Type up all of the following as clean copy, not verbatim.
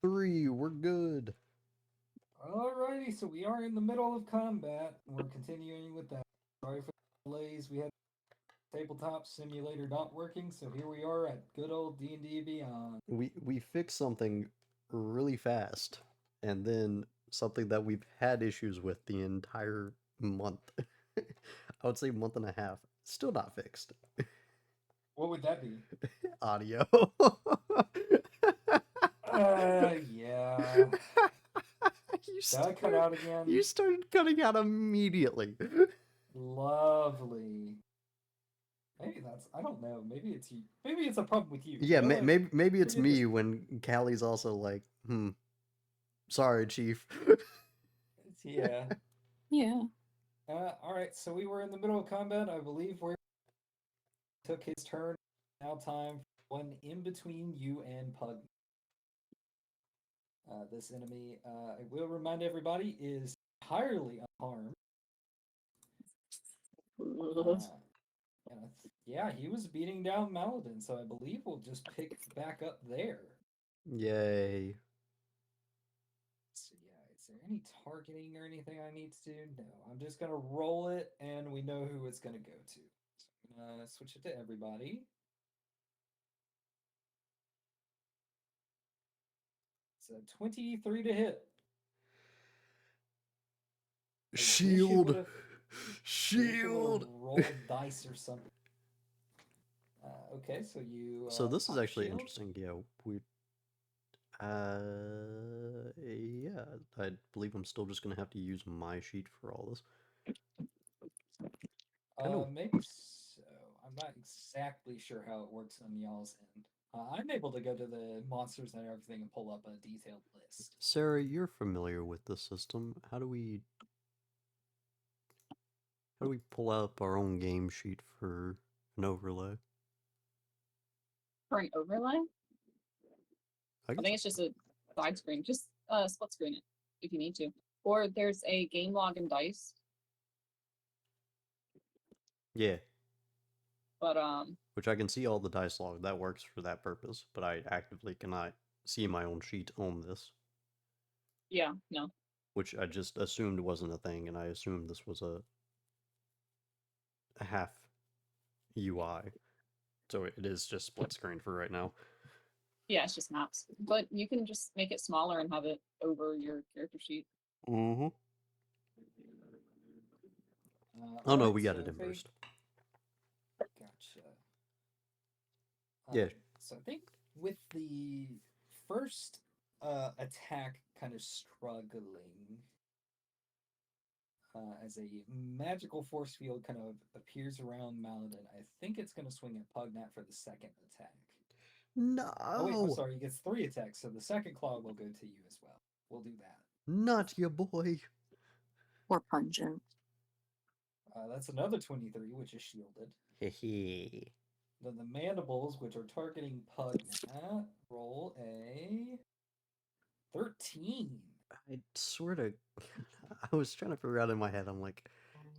3, we're good. Alrighty, so we are in the middle of combat. We're continuing with that. Sorry for the delays. We had tabletop simulator not working, so here we are at good old D&D Beyond. We fixed something really fast, and then something that we've had issues with the entire month. I would say month and a half. Still not fixed. What would that be? Audio. Yeah. you Did I cut started out you again? started cutting out immediately. Lovely. Maybe that's, I don't know. Maybe it's you. Maybe it's a problem with you. Yeah, maybe it's Maybe it me is me. when Callie's also like, sorry, Chief. Yeah. Yeah. Alright, so we were in the middle of combat. I believe we took his turn. Now time for one in between you and Pug. This enemy, I will remind everybody, is entirely unharmed. Uh, yeah, he was beating down Maladin, so I believe we'll just pick back up there. Yay. So yeah, is there any targeting or anything I need to do? No, I'm just gonna roll it, and we know who it's gonna go to. So I'm gonna switch it to everybody. So 23 to hit. I wish it would Shield. have. Wish it would have Shield. rolled dice or something. Okay, so you So this is pop actually shield. interesting. Yeah, yeah, I believe I'm still just gonna have to use my sheet for all this. Kind of. Maybe so. I'm not exactly sure how it works on y'all's end. I'm able to go to the monsters and everything and pull up a detailed list. Sarah, you're familiar with the system. How do we pull up our own game sheet for an overlay? For an overlay, I I guess. think it's just a side screen. Just split screen it if you need to. Or there's a game log and dice, Yeah, but which I can see all the dice log. That works for that purpose, but I actively cannot see my own sheet on this, yeah, no. which I just assumed wasn't a thing, and I assumed this was a half UI. So it is just split screen for right now. Yeah, it's just maps. But you can just make it smaller and have it over your character sheet. Mm-hmm. Oh All no, right, we got so it in they burst. gotcha. Yeah. So I think with the first attack kind of struggling, as a magical force field kind of appears around Maladin, I think it's going to swing at Pugnat for the second attack. Oh wait, I'm No, sorry. He gets 3 attacks, so the second claw will go to you as well. We'll do that. not your boy. Or pungent. That's another 23, which is shielded. Hehe. Then the mandibles, which are targeting Pugnat, roll a 13. I sort of. I was trying to figure out in my head. I'm like,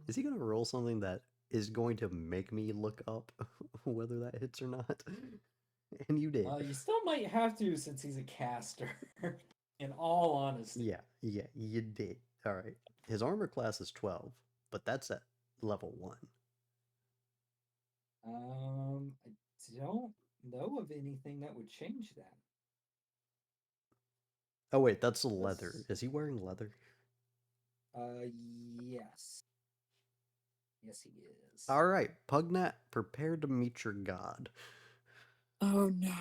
is he gonna roll something that is going to make me look up whether that hits or not? And you did. You still might have to since he's a caster. In all honesty. Yeah, you did. All right. His armor class is 12, but that's at level 1. I don't know of anything that would change that. Oh wait, that's leather. This, Is he wearing leather? yes. Yes, he is. All right, Pugnat, prepare to meet your god. Oh no.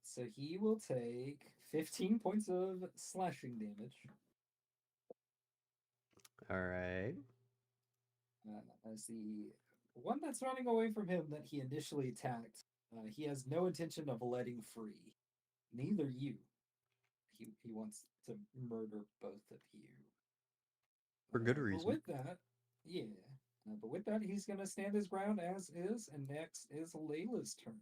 So he will take 15 points of slashing damage. All right. As the one that's running away from him that he initially attacked, he has no intention of letting free. Neither you. He wants to murder both of you. For good But reason. with that, yeah. But with that, he's going to stand his ground as is, and next is Layla's turn.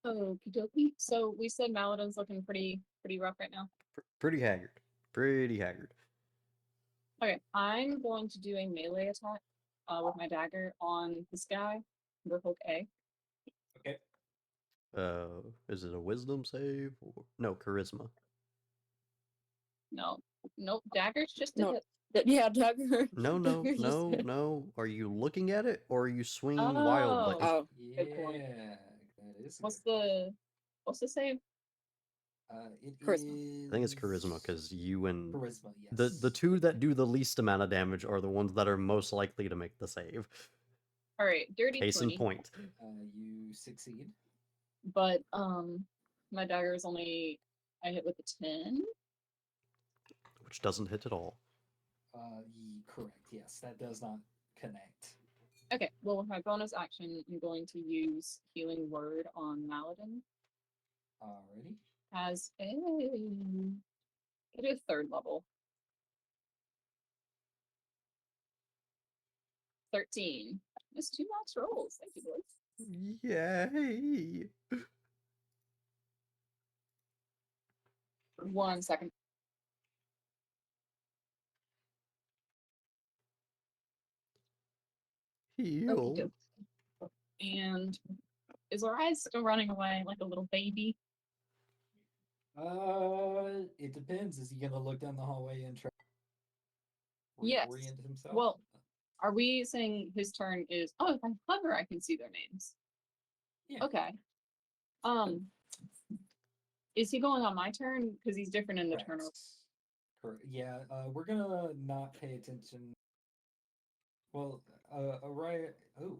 Okie dokie. So we said Maladin's looking pretty rough right now. Pretty haggard. Pretty haggard. Okay, I'm going to do a melee attack with my dagger on this guy, Hook A. Okay. Is it a wisdom save? Or... No, charisma. No. Nope. Dagger's just a No. hit. Yeah, dagger. No, dagger's just hit. no. Are you looking at it or are you swinging Oh. wildly? Oh, Good point. Yeah, that is. a What's good the save? It Charisma. I think it's charisma is because you and charisma. Yes. the two that do the least amount of damage are the ones that are most likely to make the save. All right, dirty Case in 20. point. You succeed. But my dagger is only I hit with a 10. Which doesn't hit at all. Correct. Yes, that does not connect. Okay, well with my bonus action, I'm going to use Healing Word on Maladin Alrighty. as it is 3rd level. 13. Just 2 max rolls. Thank you, boys. Yay! 1 second. Heal. Okey-doke. And is Arise still running away like a little baby? It depends. Is he gonna look down the hallway and try Yes. reorient himself? Well, are we saying his turn is? Oh, if I'm clever, I can see their names. Yeah. Okay. Is he going on my turn? Because he's different in the turn. Correct. Yeah. We're gonna not pay attention. Well, Araya. Oh,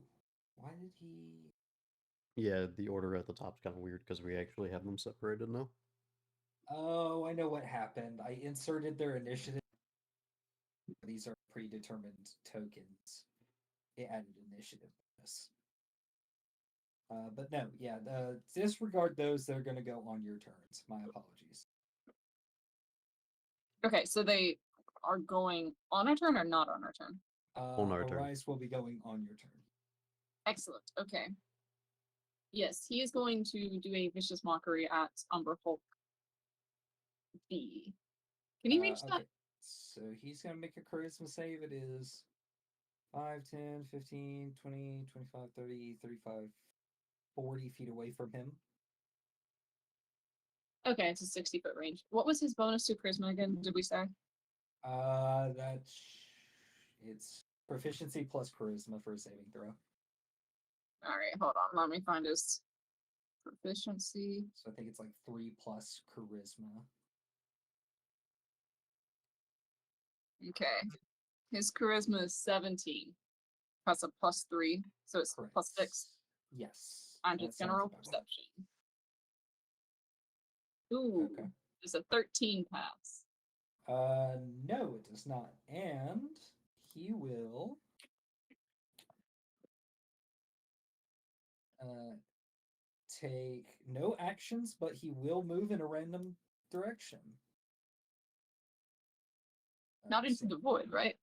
why did he? Yeah, the order at the top's kind of weird because we actually have them separated now. Oh, I know what happened. I inserted their initiative. These are predetermined tokens. It added initiative bonus. But no, yeah, disregard those. They're going to go on your turns. My apologies. Okay, so they are going on our turn or not on our turn? On our turn. Arise will be going on your turn. Excellent. Okay. Yes, he is going to do a vicious mockery at Umber Hulk B. Can you reach that? Okay. So he's going to make a charisma save. It is 5, 10, 15, 20, 25, 30, 35, 40 feet away from him. Okay, it's a 60-foot range. What was his bonus to charisma again? Did we say? It's proficiency plus charisma for a saving throw. All right, hold on. Let me find his proficiency. So I think it's like 3 plus charisma. Okay. His charisma is 17. Plus a +3. So it's Correct. +6. Yes. I'm that just gonna sounds roll about right. perception. Ooh. Okay. It's a 13 pass. No, it does not. And he will take no actions, but he will move in a random direction. Not into the void, right?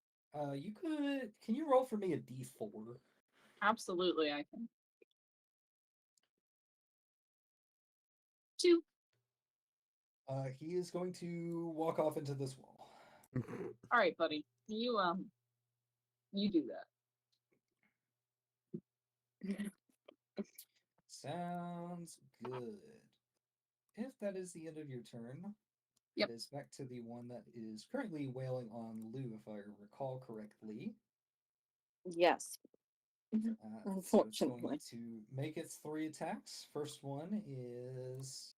You could. Can you roll for me a d4? Absolutely, I can. 2. He is going to walk off into this wall. All right, buddy. You do that. Sounds good. If that is the end of your turn, Yep. it is back to the one that is currently wailing on Lou, if I recall correctly. yes. So it's Unfortunately. going to make its 3 attacks. First one is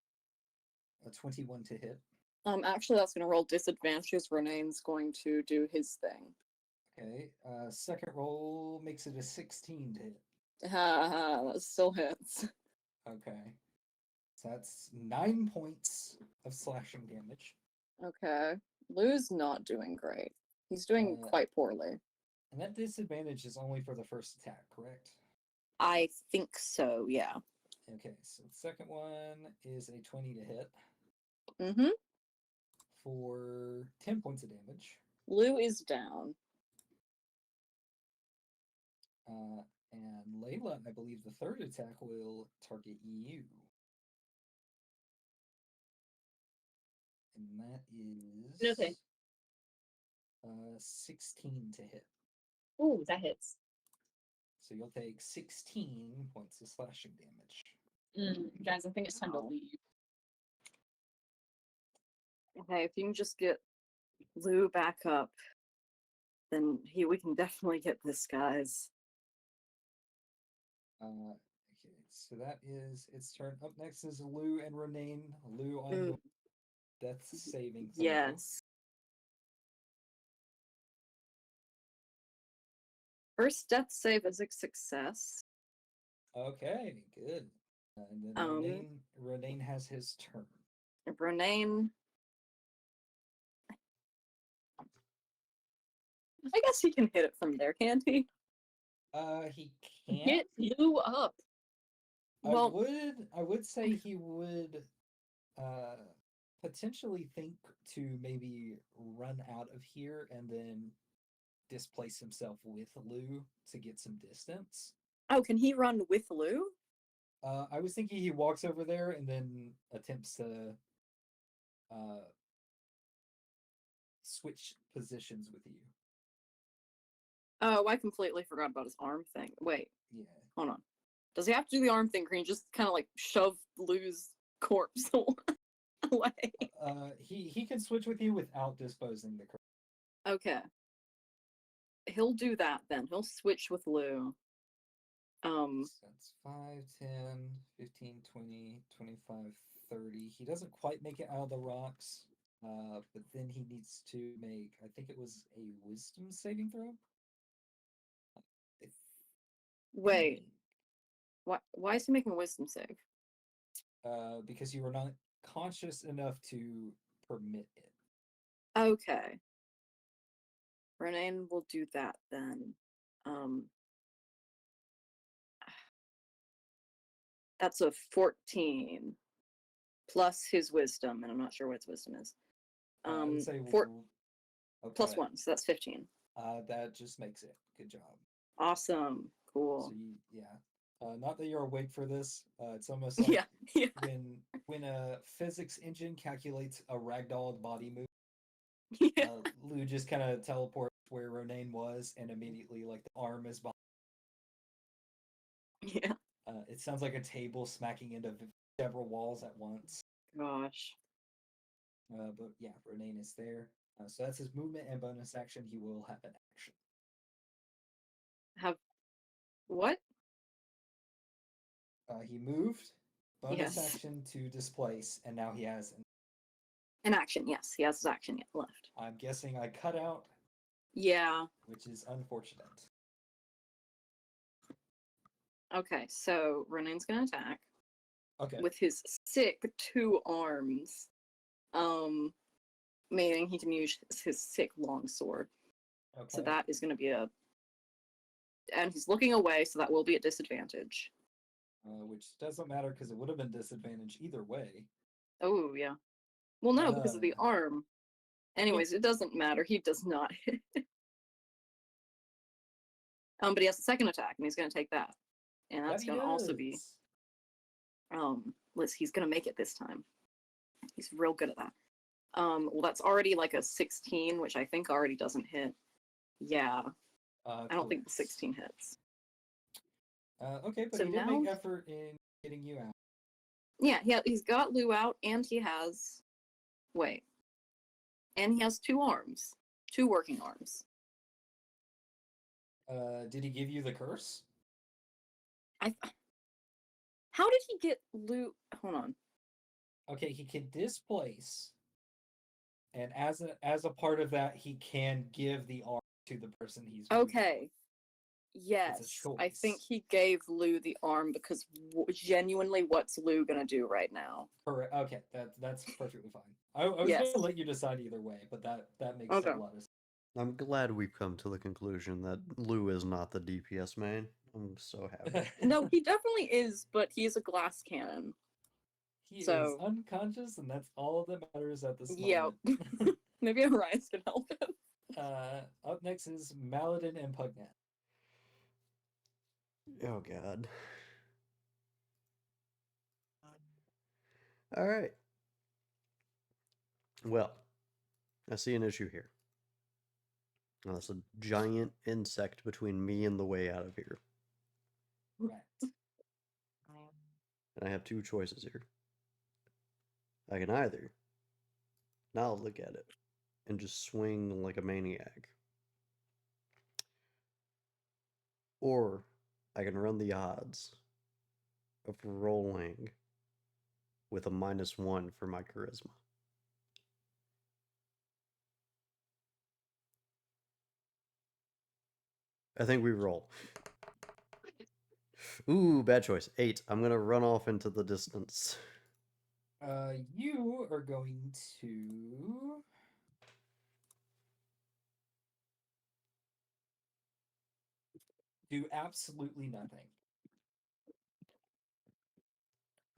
a 21 to hit. Actually, that's going to roll disadvantages. Renane's going to do his thing. Okay. Second roll makes it a 16 to hit. That still hits. Okay. So that's 9 points of slashing damage. Okay. Lou's not doing great. He's doing quite poorly. And that disadvantage is only for the first attack, correct? I think so, yeah. Okay, so the second one is a 20 to hit Mm-hmm. for 10 points of damage. Lou is down. And Layla, I believe the third attack will target you. And that is Okay. 16 to hit. Ooh, that hits. So you'll take 16 points of slashing damage. Guys, I think it's time to leave. Okay, if you can just get Lou back up, then we can definitely get this, guys. Okay, so that is its turn. Up next is Lou and Renane. Lou on Mm. your death saving throw. Yes. First death save is a success. Okay, good. And then Renane has his turn. Renane. I guess he can hit it from there, can't he? He can't. Get Lou up. Well, I would say he would potentially think to maybe run out of here and then displace himself with Lou to get some distance. oh, can he run with Lou? I was thinking he walks over there and then attempts to switch positions with you. Oh, I completely forgot about his arm thing. Wait, Yeah. hold on. Does he have to do the arm thing? Or can he just kind of like shove Lou's corpse away? He can switch with you without disposing the curse. Okay. He'll do that then. He'll switch with Lou. So that's 5, 10, 15, 20, 25, 30. He doesn't quite make it out of the rocks, but then he needs to make, I think it was a wisdom saving throw. Wait. Why is he making a wisdom save? Because you were not conscious enough to permit it. Okay. Renane will do that then. That's a 14 plus his wisdom, and I'm not sure what his wisdom is. I would say plus okay. 1, so that's 15. That just makes it. Good job. Awesome. Cool. So not that you're awake for this. It's almost like yeah. when a physics engine calculates a ragdoll body move. Yeah. Lou just kind of teleports where Renane was, and immediately like the arm is behind. Yeah. It sounds like a table smacking into several walls at once. Gosh. But yeah, Renane is there. So that's his movement and bonus action. He will have an action. Have what? He moved. Bonus Yes. action to displace, and now he has An action, yes. He has his action yet left. I'm guessing I cut out. Yeah. Which is unfortunate. Okay, so Renane's gonna attack. Okay. With his sick 2 arms. Meaning he can use his sick longsword. Okay. So that is gonna be and he's looking away, so that will be a disadvantage. Which doesn't matter because it would have been disadvantage either way. Oh yeah. Well, no, because of the arm. Anyways, it doesn't matter. He does not hit. But he has a second attack, and he's gonna take that, and that's gonna also be. He's gonna make it this time. He's real good at that. Well, that's already like a 16, which I think already doesn't hit. Yeah. I don't think the 16 hits. Okay, but so he did make effort in getting you out. Yeah, he's got Lou out, and he has. Wait. And he has 2 arms. 2 working arms. Did he give you the curse? How did he get Lou? Hold on. Okay, he can displace, and as a part of that, he can give the arm to the person he's. Okay. Yes, I think he gave Lou the arm because genuinely, what's Lou gonna do right now? Correct. Okay, that's perfectly fine. I was gonna let you decide either way, but that makes a lot of sense. I'm glad we've come to the conclusion that Lou is not the DPS main. I'm so happy. No, he definitely is, but he's a glass cannon. He is unconscious, and that's all that matters at this moment. Yeah. Maybe Orion can help him. Up next is Maladin and Pugnat. Oh god. All right. Well, I see an issue here. Oh, that's a giant insect between me and the way out of here. Right. And I have two choices here. I can either not look at it and just swing like a maniac, or I can run the odds of rolling with a -1 for my charisma. I think we roll. Ooh, bad choice. 8. I'm gonna run off into the distance. You are going to do absolutely nothing.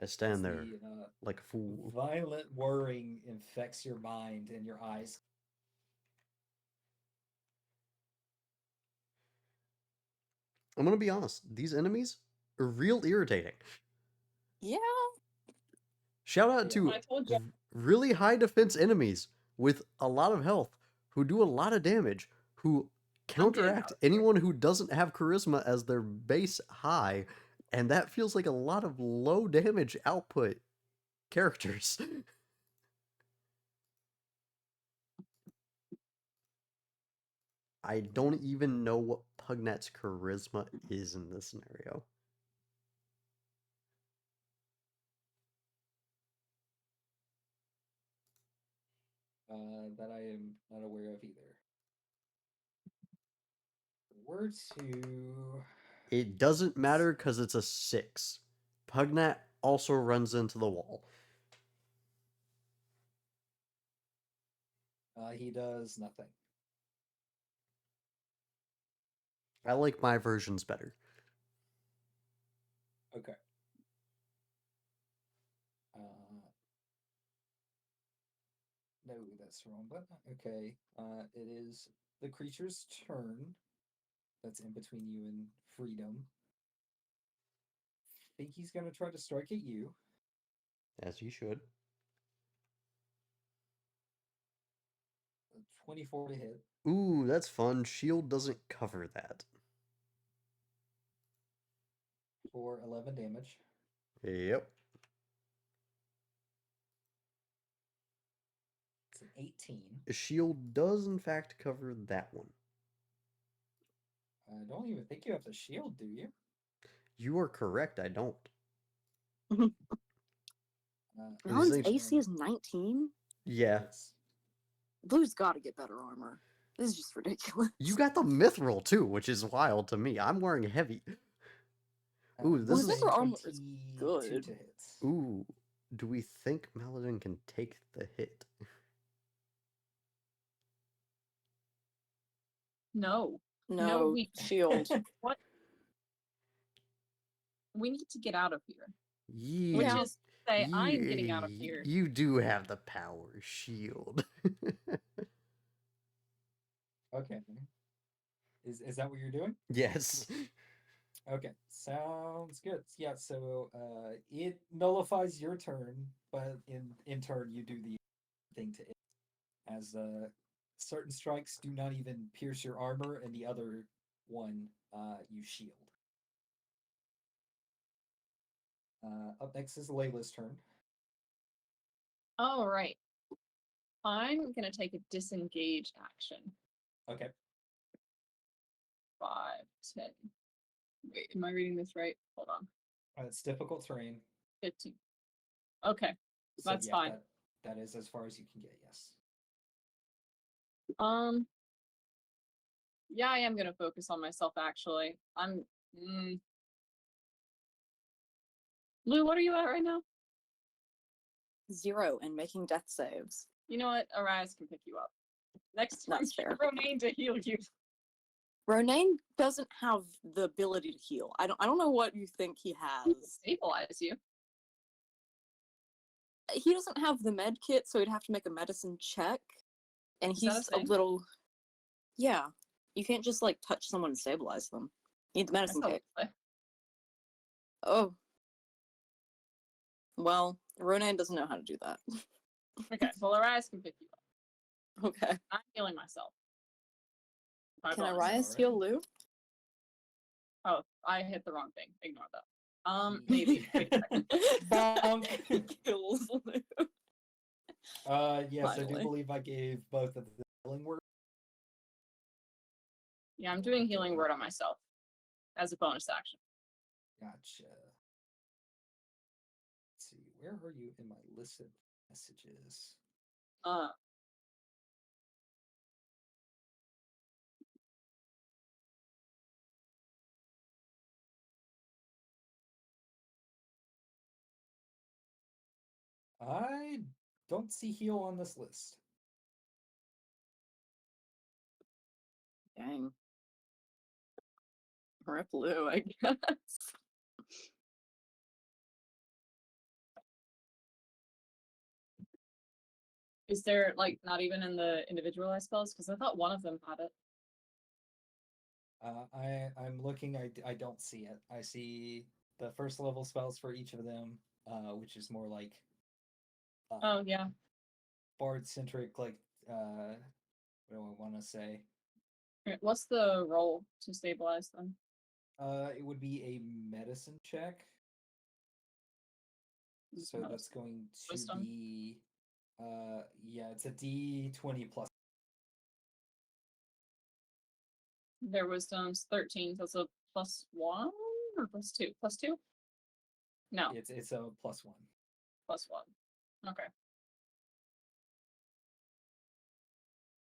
I stand As there the like a fool. violent whirring infects your mind and your eyes. I'm gonna be honest, these enemies are real irritating. Yeah. Shout out Yeah. to I told you. really high defense enemies with a lot of health who do a lot of damage, who counteract anyone who doesn't have charisma as their base high, and that feels like a lot of low damage output characters. I don't even know what Pugnet's charisma is in this scenario. That I am not aware of either. Were to It doesn't matter because it's a 6. Pugnet also runs into the wall. he does nothing. I like my versions better. Okay. No, that's the wrong button. Okay. It is the creature's turn. That's in between you and freedom. Think he's gonna try to strike at you. As you should. 24 to hit. Ooh, that's fun. Shield doesn't cover that. For 11 damage. Yep. It's an 18. Shield does, in fact, cover that one. I don't even think you have the shield, do you? You are correct, I don't. Now These his things- AC is 19? Yeah. Yes. Blue's gotta get better armor. This is just ridiculous. You got the mithril, too, which is wild to me. I'm wearing heavy. Ooh, this Well, is... mithril armor is 22 good. to hit. Ooh. Do we think Maladin can take the hit? No. No, we shield. What? We need to get out of here. Yeah. Which is say I'm getting out of here. You do have the power shield. Okay. Is that what you're doing? Yes. Okay, sounds good. Yeah, so it nullifies your turn, but in turn you do the thing to it. As certain strikes do not even pierce your armor, and the other one you shield. Up next is Layla's turn. All right. I'm gonna take a disengage action. Okay. 5, 10. Wait, am I reading this right? Hold on. It's difficult terrain. 15. Okay, So that's yeah, fine. That is as far as you can get, yes. Yeah, I am gonna focus on myself actually. Lou, what are you at right now? 0 and making death saves. You know what? Arias can pick you up. Next time, That's fair. Romaine to heal you. Ronaine doesn't have the ability to heal. I don't know what you think he has. Stabilize you. He doesn't have the med kit, so he'd have to make a medicine check. And Is that he's a a thing? little... Yeah. You can't just, like, touch someone and stabilize them. You need the medicine That's kit. how we play. Oh. Well, Ronan doesn't know how to do that. Okay, well, Arias can pick you up. Okay. I'm healing myself. My Can bonus. Arias heal Lou? Oh, I hit the wrong thing. Ignore that. Maybe. Wait a second. Bonk. Kills Lou. Yes, I do Finally. believe I gave both of the healing words. Yeah, I'm doing healing word on myself as a bonus action. Gotcha. Let's see, where are you in my list of messages? I don't see heal on this list. Dang. Rip Lou, I guess. Is there like not even in the individualized spells? Because I thought one of them had it. I'm looking. I don't see it. I see the first level spells for each of them, which is more like. Oh yeah. Bard centric, like what do I want to say? What's the roll to stabilize them? It would be a medicine check. So that's going to Wisdom? be yeah, it's a D20 plus. Their wisdom's 13, so it's a +1 or +2? +2? No, It's a +1. +1. Okay.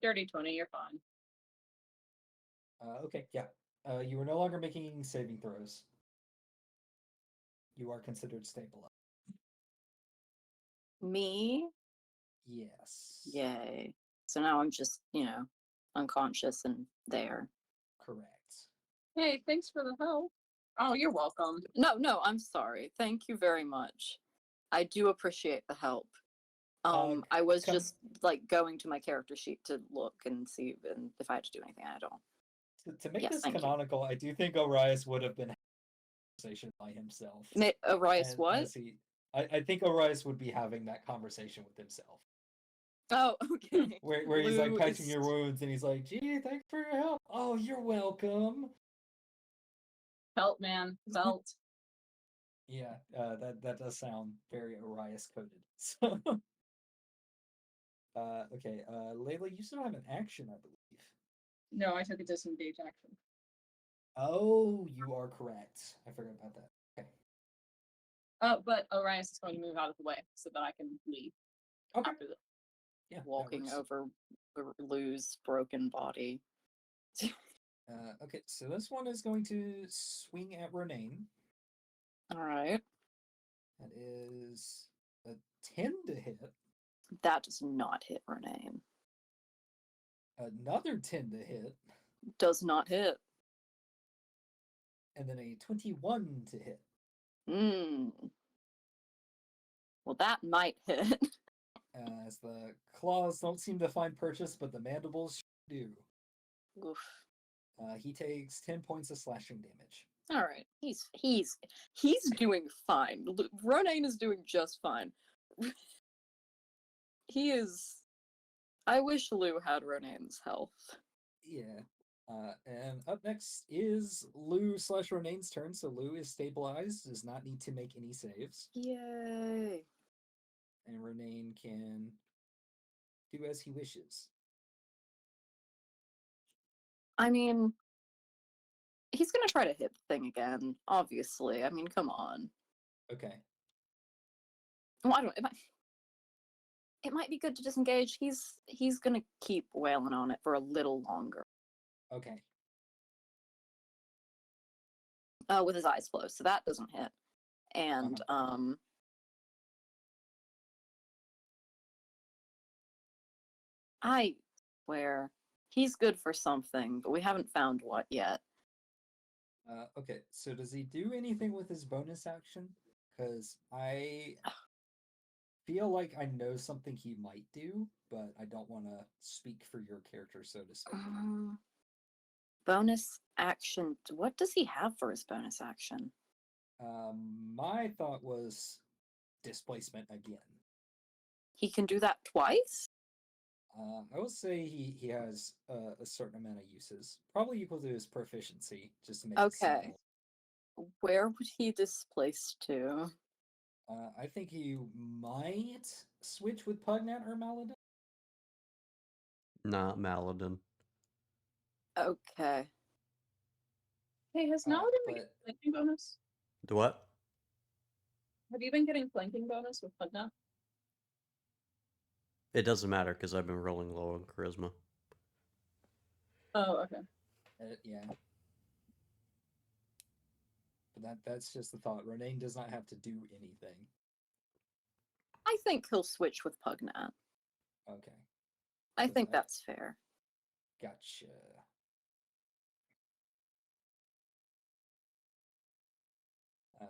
Dirty 20, you're fine. Okay, yeah. You are no longer making saving throws. You are considered stabilized. Me? Yes. Yay. So now I'm just, unconscious and there. Correct. Hey, thanks for the help. Oh, you're welcome. No, I'm sorry. Thank you very much. I do appreciate the help. I was just like going to my character sheet to look and see if I had to do anything. I don't. To make Yes, this thank you. canonical, I do think Orias would have been having a conversation by himself. Orias what? I think Orias would be having that conversation with himself. Oh, okay. Where he's like patching your wounds and he's like, gee, thanks for your help. Oh, you're welcome. Felt, man. Felt. Yeah, that does sound very Orias coded. So okay, Layla, you still have an action, I believe. No, I took a disengage action. Oh, you are correct. I forgot about that. Okay. But Orias is going to move out of the way so that I can leave. Okay. After the Yeah. Walking over Lou's broken body. Okay, so this one is going to swing at Renane. All right. That is a 10 to hit. That does not hit Renane. Another 10 to hit. Does not hit. And then a 21 to hit. Well, that might hit. As the claws don't seem to find purchase, but the mandibles do. Oof. He takes 10 points of slashing damage. All right, he's doing fine. Renane is doing just fine. He is. I wish Lou had Renane's health. Yeah. And up next is Lou/Renane's turn. So Lou is stabilized, does not need to make any saves. Yay. And Renane can do as he wishes. I mean, he's gonna try to hit the thing again, obviously. I mean, come on. Okay. Well, I don't. It might be good to disengage. He's gonna keep wailing on it for a little longer. Okay. With his eyes closed, so that doesn't hit. And I swear he's good for something, but we haven't found what yet. Okay, so does he do anything with his bonus action? Because I feel like I know something he might do, but I don't want to speak for your character, so to speak. Bonus action. What does he have for his bonus action? My thought was displacement again. He can do that twice? I would say he has a certain amount of uses, probably equal to his proficiency, just to make it simple. Where would he displace to? I think you might switch with Pugnat or Maladin. Not Maladin. Okay. Hey, has Maladin been getting But flanking bonus? Do what? Have you been getting flanking bonus with Pugna? It doesn't matter because I've been rolling low on charisma. Oh, okay. yeah. But that's just the thought. Renane does not have to do anything. I think he'll switch with Pugnat. Okay. I So think that's fair. Gotcha.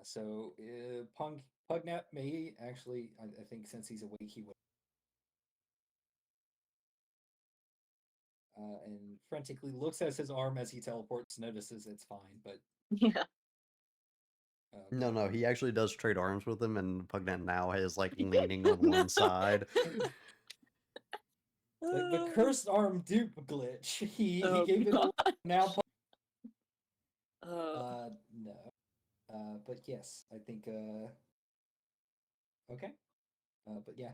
So Pugnat may actually, I think since he's awake, he would. And frantically looks at his arm as he teleports, notices it's fine, but Yeah. No, he actually does trade arms with him, and Pugnat now is like leaning on one side. the cursed arm dupe glitch. He Oh, gave it away. Now. Uh, No. But yes, I think. Okay. But yeah,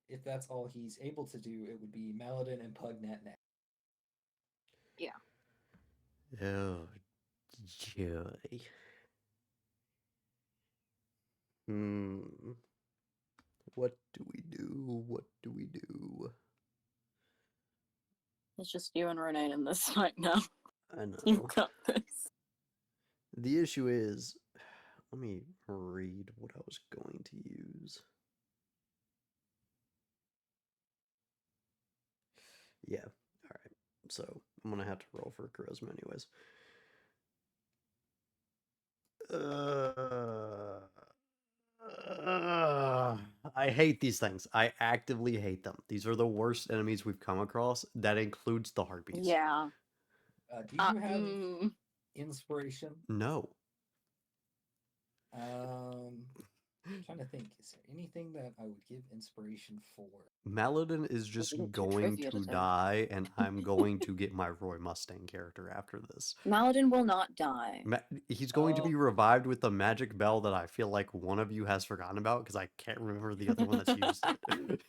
if that's all he's able to do, it would be Maladin and Pugnat next. yeah. Oh, joy. What do we do? What do we do? It's just you and Renee in this fight now. I You know. got this. The issue is, let me read what I was going to use. Yeah, alright. So, I'm gonna have to roll for charisma anyways. I hate these things. I actively hate them. These are the worst enemies we've come across. That includes the harpies. Yeah. Do you have inspiration? No. I'm trying to think. Is there anything that I would give inspiration for? Maladin is just didn't do going trivia to today. die, and I'm going to get my Roy Mustang character after this. Maladin will not die. He's going to be revived with a magic bell that I feel like one of you has forgotten about because I can't remember the other one that's used it.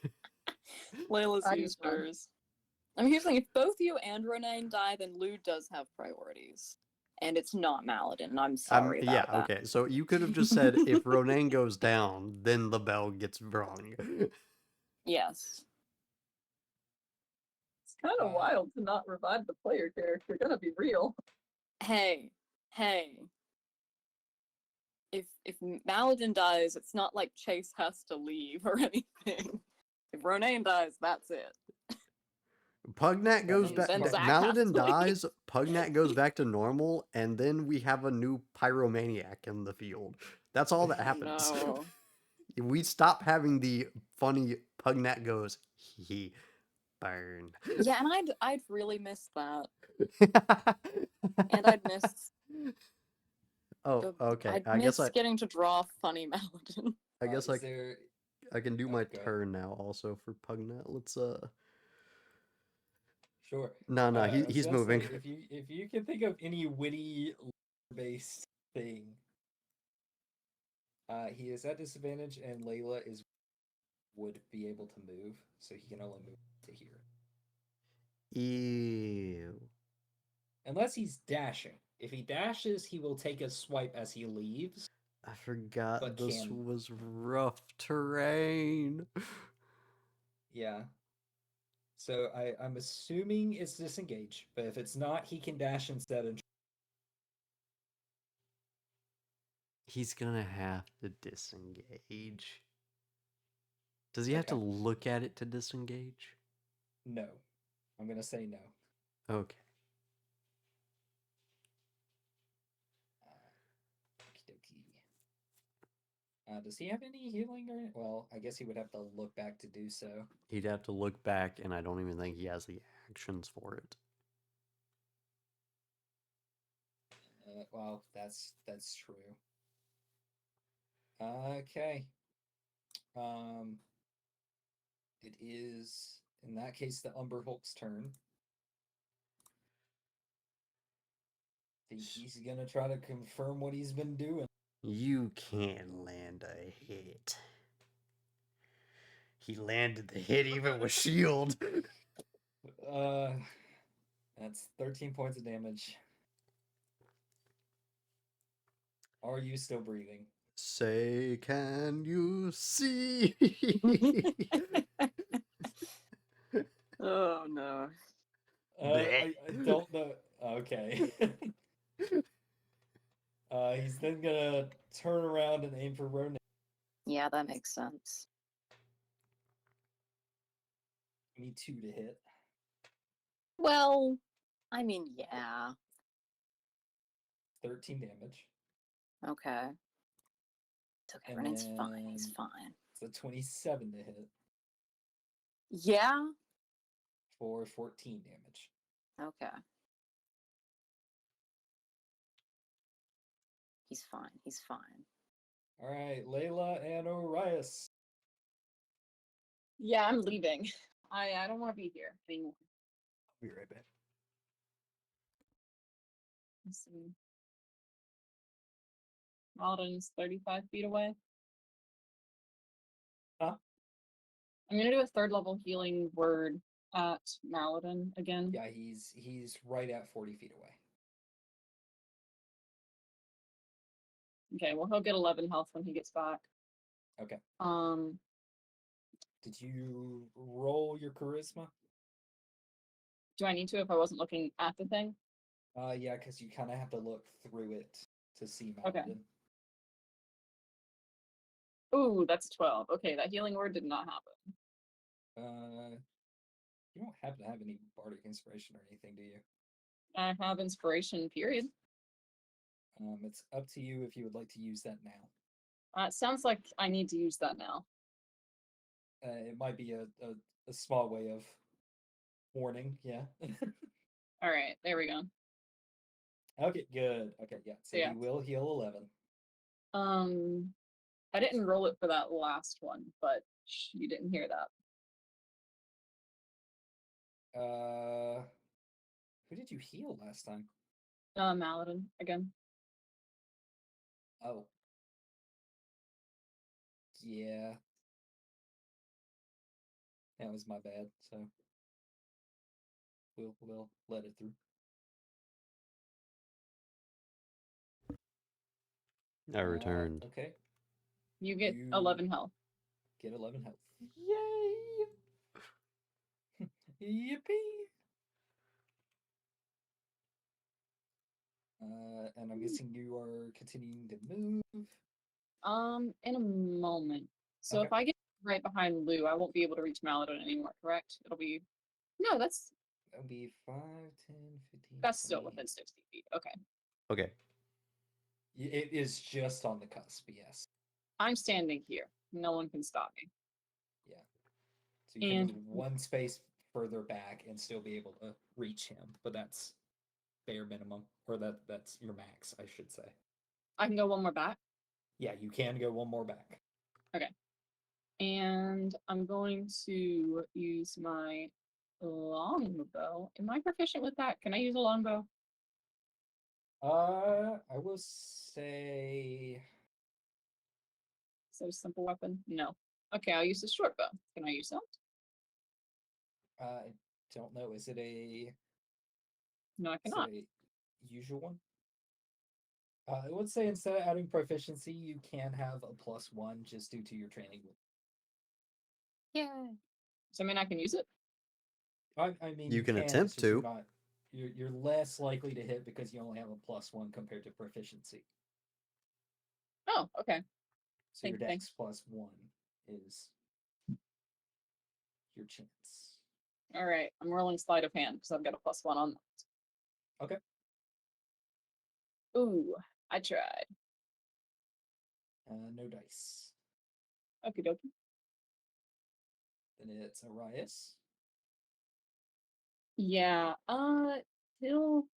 Layla's I used used one. hers. I mean, here's the thing: if both you and Renee die, then Lou does have priorities, and it's not Maladin. I'm sorry about that. Okay. So you could have just said if Ronan goes down, then the bell gets rung. Yes. It's kind of wild to not revive the player character. Gonna be real. Hey. If Maladin dies, it's not like Chase has to leave or anything. If Ronan dies, that's it. Pugnat goes back. Then Zach has Maladin to leave. dies. Pugnat goes back to normal, and then we have a new pyromaniac in the field. That's all that happens. No. We stop having the funny Pugnat goes he burn. Yeah, and I'd really miss that. And I'd miss. Okay. I'd miss getting to draw funny Maladin. I guess there... I can do my go turn now. Also for Pugnat. Let's Sure. No, he's moving. If you can think of any witty based thing, he is at disadvantage, and Layla would be able to move, so he can only move to here. Ew. Unless he's dashing. If he dashes, he will take a swipe as he leaves. I forgot this was rough terrain. Yeah. So I'm assuming it's disengage, but if it's not, he can dash instead. And he's gonna have to disengage. Does he have to look at it to disengage? No. I'm gonna say no. Okay. Does he have any healing or? Well, I guess he would have to look back to do so. He'd have to look back, and I don't even think he has the actions for it. Well, that's true. Okay. It is in that case the Umber Hulk's turn. Think he's gonna try to confirm what he's been doing. You can't land a hit. He landed the hit even with shield. That's 13 points of damage. Are you still breathing? Say, can you see? Oh no. I don't know. Okay. He's then gonna turn around and aim for Ronan. Yeah, that makes sense. 22 to hit. Well, I mean, yeah. 13 damage. Okay. It's okay. And Renan's fine. He's then fine. it's a 27 to hit Yeah. for 14 damage. Okay. He's fine. He's fine. All right, Layla and Orias. Yeah, I'm leaving. I don't want to be here anymore. Be right back. Let's see. Malden's 35 feet away. Huh? I'm gonna do a third level healing word at Maladin again. Yeah, he's right at 40 feet away. Okay, well he'll get 11 health when he gets back. Okay. Um, Did you roll your charisma? do I need to if I wasn't looking at the thing? Yeah, because you kind of have to look through it to see Okay. Maladin. Ooh, that's 12. Okay, that healing word did not happen. You don't happen to have any bardic inspiration or anything, do you? I have inspiration, period. It's up to you if you would like to use that now. It sounds like I need to use that now. It might be a small way of warning, yeah. All right, there we go. Okay, good. Okay, yeah. So Yeah. he will heal 11. I didn't roll it for that last one, but you didn't hear that. Who did you heal last time? Maladin again. Oh. Yeah. That was my bad, so we'll let it through. I returned. Okay. You get You 11 health. get 11 health. Yay! Yippee! And I'm guessing you are continuing to move. In a moment. So Okay. if I get right behind Lou, I won't be able to reach Maladin anymore, correct? It'll be no, that's That'll be 5, 10, 15. that's still 20. within 60 feet. Okay. Okay. It is just on the cusp, yes. I'm standing here. No one can stop me. Yeah. So you can And move one space further back and still be able to reach him, but that's bare minimum, or that's your max, I should say. I can go one more back. Yeah, you can go one more back. Okay. And I'm going to use my longbow. Am I proficient with that? Can I use a longbow? I will say So simple weapon? No. Okay, I'll use the short bow. Can I use that? I don't know. Is it a No, I cannot. usual one? I would say instead of adding proficiency, you can have a +1 just due to your training. Yeah. So I mean I can use it? I mean, You can it's attempt just you're to. not. You're less likely to hit because you only have a +1 compared to proficiency. Oh, okay. So your Thanks. dex +1 is your chance. All right. I'm rolling sleight of hand because I've got a +1 on that. Okay. Ooh, I tried. No dice. Okie dokie. Then it's Arias. Yeah. He'll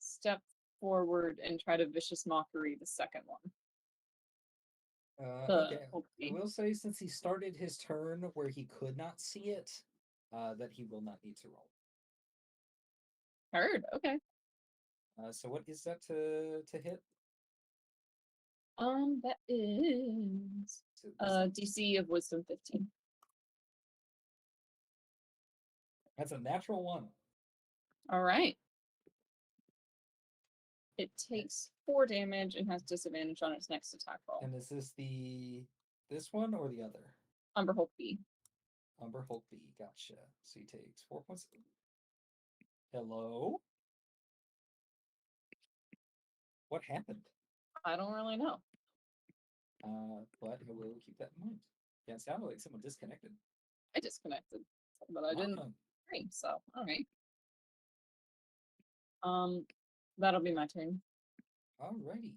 step forward and try to vicious mockery the second one. Okay. I Hopefully. will say since he started his turn where he could not see it, that he will not need to roll. Heard. Okay. So what is that to hit? That is Is it wisdom? DC of Wisdom 15. That's a natural one. All right. It takes 4 damage and has disadvantage on its next attack roll. And is this one or the other? Umber Hulk B. Umber Hulk B. Gotcha. So he takes 4 points. Hello? What happened? I don't really know. But I will keep that in mind. Yeah, it sounded like someone disconnected. I disconnected, but I didn't Awesome. ring, so all right. That'll be my turn. Alrighty.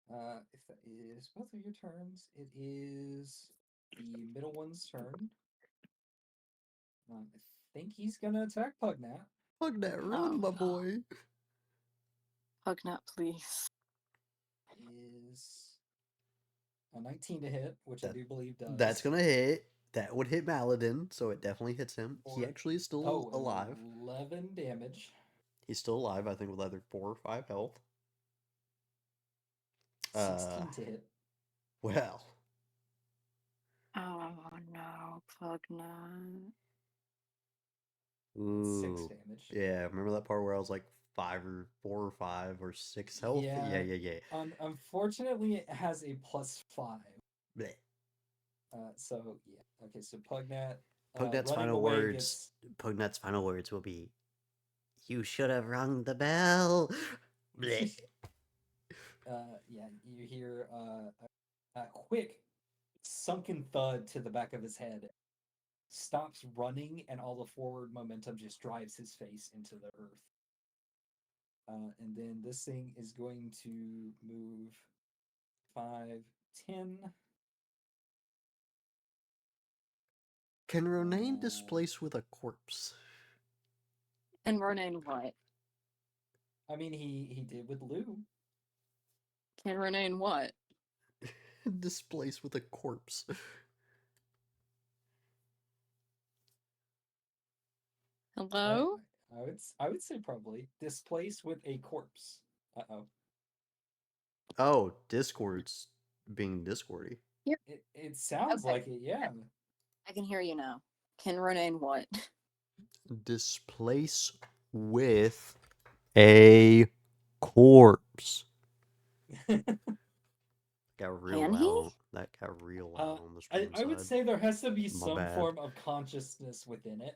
If that is both of your turns, it is the middle one's turn. I think he's gonna attack Pugnat. Pugnat, run, Oh, my no. boy. Pugnat, please. Is a 19 to hit, which I do believe does. That's gonna hit. That would hit Maladin, so it definitely hits him. He Or- actually is still Oh, alive. 11 damage. He's still alive, I think, with either 4 or 5 health. 16 to hit. Well, Oh no, Pugnat. 6 ooh, damage. yeah. Remember that part where I was like 4 or 5 or 6 health? Yeah. Yeah. Unfortunately, it has a +5. Blech. So yeah. Okay, so Pugnat. Pugnat's running final away words. Pugnat's final words will be, "You should have rung the bell." Blech. Yeah, you hear a quick sunken thud to the back of his head. Stops running, and all the forward momentum just drives his face into the earth. And then this thing is going to move 5, 10. Can Ronaine displace with a corpse? And Ronan what? I mean, he did with Lou. Can Ronan what? Displace with a corpse. Hello? I would say probably displace with a corpse. Uh-oh. Oh, Discord's being Discordy. It sounds Okay. like it, yeah. I can hear you now. Can Ronan what? Displace with a corpse. Got real Can loud. he? That got real loud on the I stream would side. say there has to be My some bad. form of consciousness within it.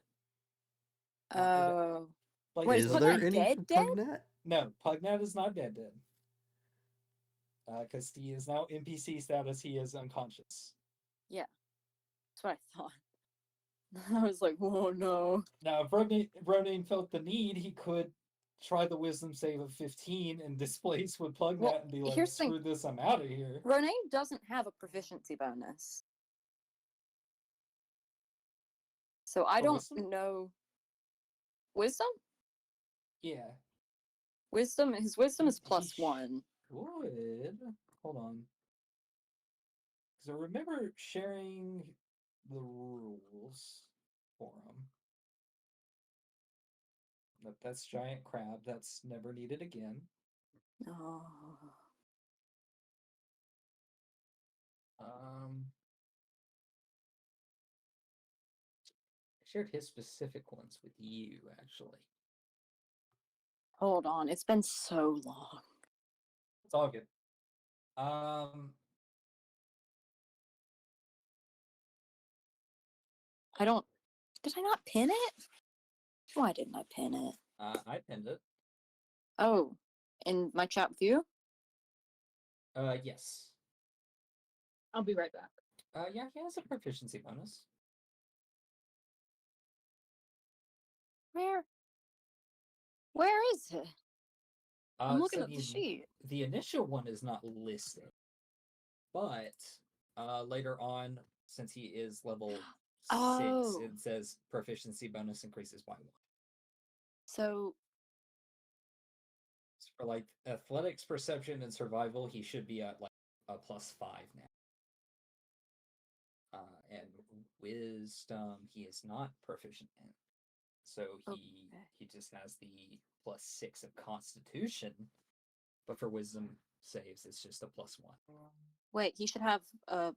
Oh. Like, Wait, Is is there Pugnat any dead, for dead? Pugnat? No, Pugnat is not dead. Because he is now NPC status. He is unconscious. Yeah. That's what I thought. I was like, oh no. Now, if Ronan felt the need, he could try the wisdom save of 15 and displace with Pugnat Well, and be like, here's the thing. screw this, I'm out of here. Ronan doesn't have a proficiency bonus. So I For don't wisdom? know. Wisdom? Yeah. Wisdom? His wisdom is He +1. Good. Hold on. Because I remember sharing the rules for him. But that's giant crab. That's never needed again. Oh. I shared his specific ones with you, actually. Hold on. It's been so long. It's all good. I don't. Did I not pin it? Why didn't I pin it? I pinned it. Oh, in my chat with you? Yes. I'll be right back. Yeah, he has a proficiency bonus. Where? Where is it? I'm looking so at the sheet. The initial one is not listed, but later on, since he is level 6, Oh. it says proficiency bonus increases by 1. So, For like athletics, perception, and survival, he should be at like a +5 now. And wisdom, he is not proficient in. so he just has the +6 of Constitution, but for Wisdom saves, it's just a +1. Wait, he should have a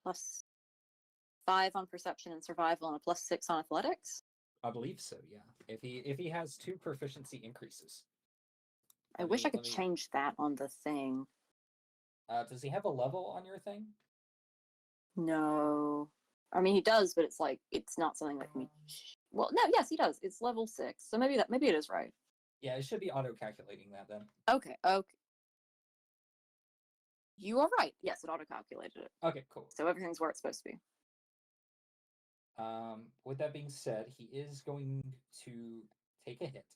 +5 on Perception and Survival and a +6 on Athletics. I believe so. Yeah, if he has 2 proficiency increases. I wish I could change that on the thing. Does he have a level on your thing? No. I mean, he does, but it's like, it's not something that can be... Well, no, yes, he does. It's level 6. So maybe it is right. Yeah, it should be auto-calculating that then. Okay. You are right. Yes, it auto-calculated it. Okay, cool. So everything's where it's supposed to be. With that being said, he is going to take a hit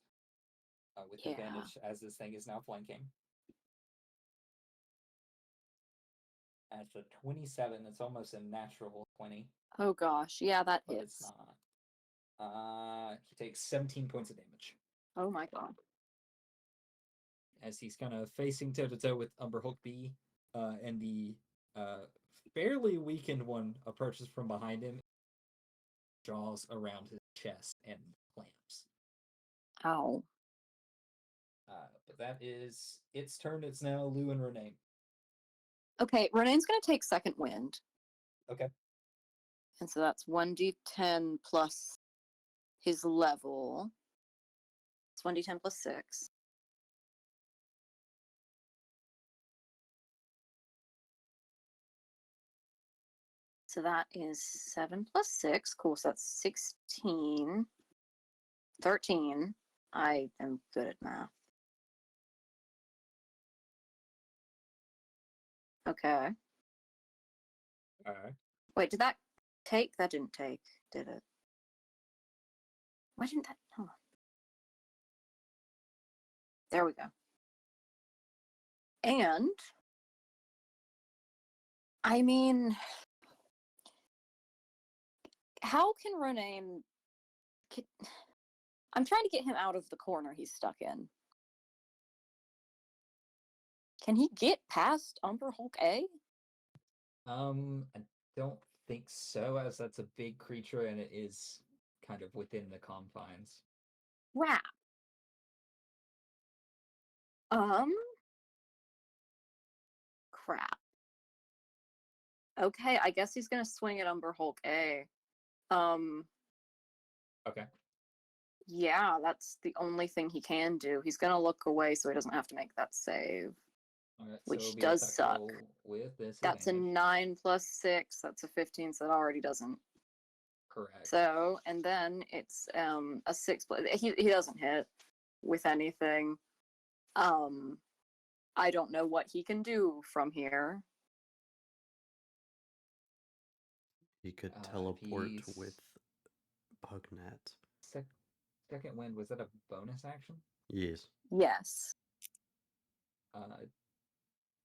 with advantage, as this thing is now flanking. That's a 27. That's almost a natural 20. Oh gosh, yeah, that but hits. It's not. He takes 17 points of damage. Oh my god. As he's kind of facing toe-to-toe with Umber Hulk B, and the fairly weakened one approaches from behind him, jaws around his chest and clamps. Ow. But that is its turn. It's now Lou and Renee. Okay, Renee's going to take second wind. Okay. And so that's 1d10 plus his level. It's 1d10 plus 6. So that is 7 plus 6. Cool, so that's 16. 13. I am good at math. Okay. Alright. Wait, did that take? That didn't take, did it? Why didn't that? Hold on. There we go. And, I mean, how can Rename... I'm trying to get him out of the corner he's stuck in. Can he get past Umber Hulk A? I don't think so, as that's a big creature and it is kind of within the confines. Crap. Crap. Okay, I guess he's gonna swing at Umber Hulk A. Okay. Yeah, that's the only thing he can do. He's gonna look away so he doesn't have to make that save. Alright, Which so does suck. With this That's a advantage. 9 plus 6. That's a 15, so that already doesn't. Correct. So, and then it's a 6 plus... He doesn't hit with anything. I don't know what he can do from here. He could teleport with Pugnat. Second wind, was that a bonus action? Yes. Yes.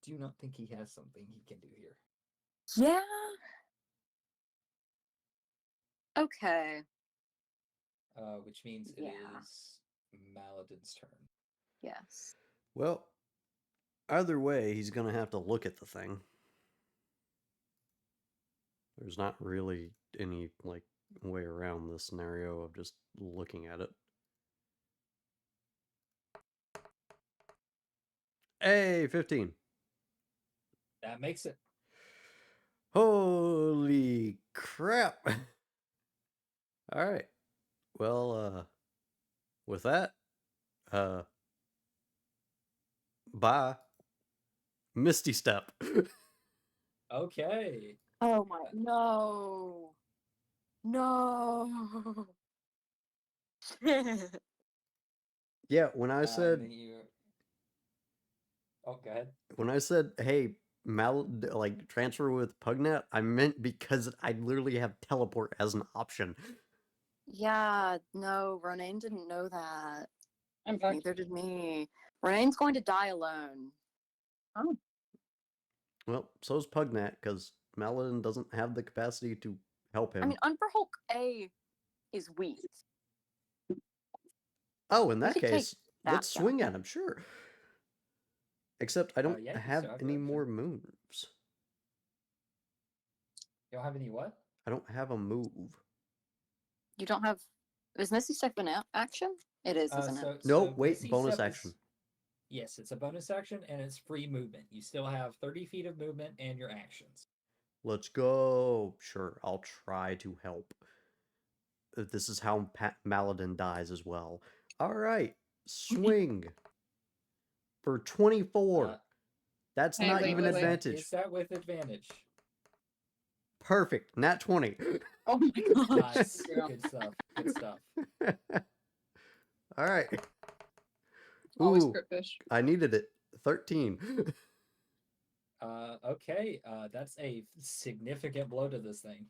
Do you not think he has something he can do here? Yeah. Okay. Which means it is Maladin's turn. Yes. Well, either way, he's going to have to look at the thing. There's not really any, way around this scenario of just looking at it. Hey, 15. That makes it. Holy crap. All right. Well, with that, bye. Misty Step. Okay. Oh my, no. No. Yeah, when I said... Oh, go ahead. When I said, hey, transfer with Pugnat, I meant because I literally have teleport as an option. Yeah, no, Ronaine didn't know that. I'm back. Neither did me. Ronaine's going to die alone. Oh. Well, so's Pugnat, because Maladin doesn't have the capacity to help him. I mean, Umber Hulk A is weak. Oh, in that case, let's down. swing at him, sure. Except I don't yeah, have any more moves. You don't have any what? I don't have a move. You don't have Is Misty Step an action? It is, isn't it? No, wait, Misty bonus Step action. Yes, it's a bonus action and it's free movement. You still have 30 feet of movement and your actions. Let's go. Sure, I'll try to help. This is how Maladin dies as well. All right, swing for 24. That's Hey, not wait, even wait, wait. advantage. Is that with advantage? Perfect. Nat 20. Oh my gosh. Nice. girl. Good stuff. Good stuff. All right. Always Ooh, crit fish. I needed it. 13. Okay. That's a significant blow to this thing.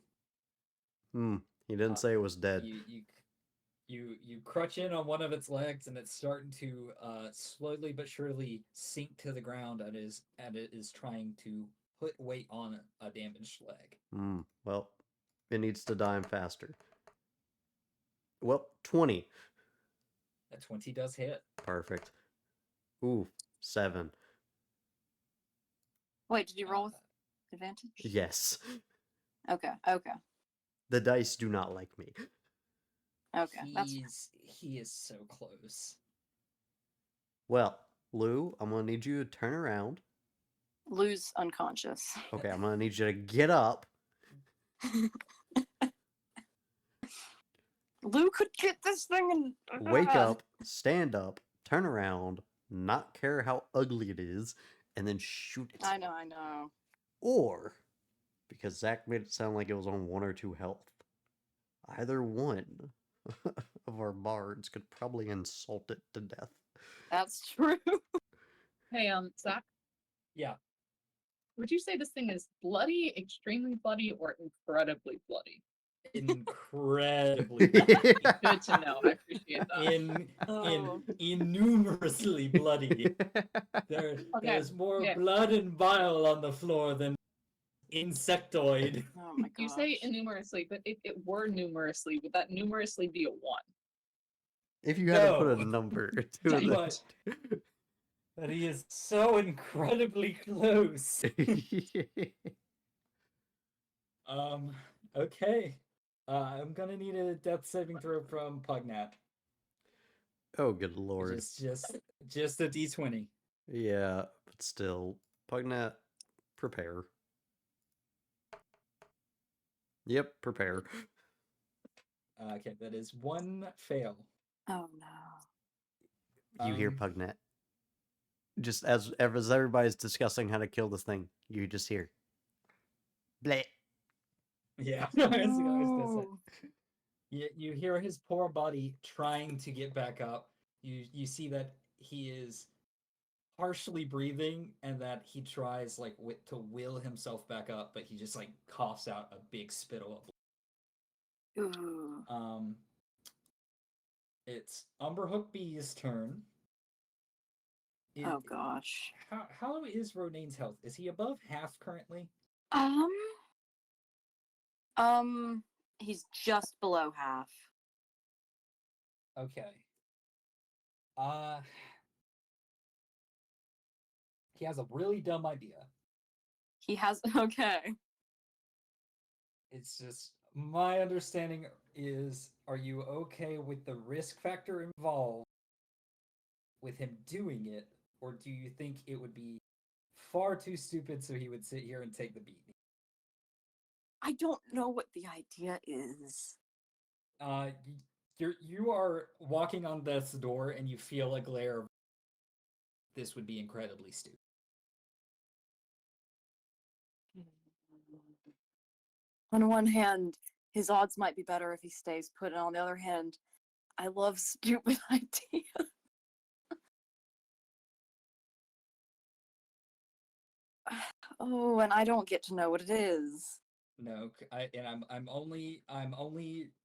He didn't say it was dead. You crutch in on one of its legs and it's starting to slowly but surely sink to the ground and it is trying to put weight on a damaged leg. Well, it needs to die faster. Well, 20. A 20 does hit. Perfect. Ooh, 7. Wait, did you roll with advantage? Yes. Okay. The dice do not like me. Okay. He is so close. Well, Lou, I'm gonna need you to turn around. Lou's unconscious. Okay, I'm gonna need you to get up. Lou could get this thing and Wake up, stand up, turn around, not care how ugly it is, and then shoot it. I know. Or, because Zach made it sound like it was on 1 or 2 health, either one of our bards could probably insult it to death. That's true. Hey, Zach, Yeah. would you say this thing is bloody, extremely bloody, or incredibly bloody? Incredibly bloody. Good to know. I appreciate that. Innumerously bloody. There's more blood and bile on the floor than insectoid. Oh my god. You say numerously, but if it were numerously, would that numerously be a 1? If you had to put a number to Dang it. But he is so incredibly close. Okay. I'm gonna need a death saving throw from Pugnat. Oh, good lord. Just a d20. Yeah, but still. Pugnat, prepare. Yep, prepare. Okay, that is 1 fail. Oh no. You hear Pugnat. Just as everybody's discussing how to kill this thing, you just hear. Bleh. Yeah. No. You hear his poor body trying to get back up. You see that he is partially breathing and that he tries to will himself back up, but he just coughs out a big spittle of Ooh. It's Umberhook Bee's turn. Oh gosh. How is Ronane's health? Is he above half currently? He's just below half. Okay. He has a really dumb idea. He has okay. It's just my understanding is, are you okay with the risk factor involved with him doing it, or do you think it would be far too stupid so he would sit here and take the beating? I don't know what the idea is. You are walking on death's door and you feel a glare of this would be incredibly stupid. On one hand, his odds might be better if he stays put, and on the other hand, I love stupid ideas. Oh, and I don't get to know what it is. No, I'm only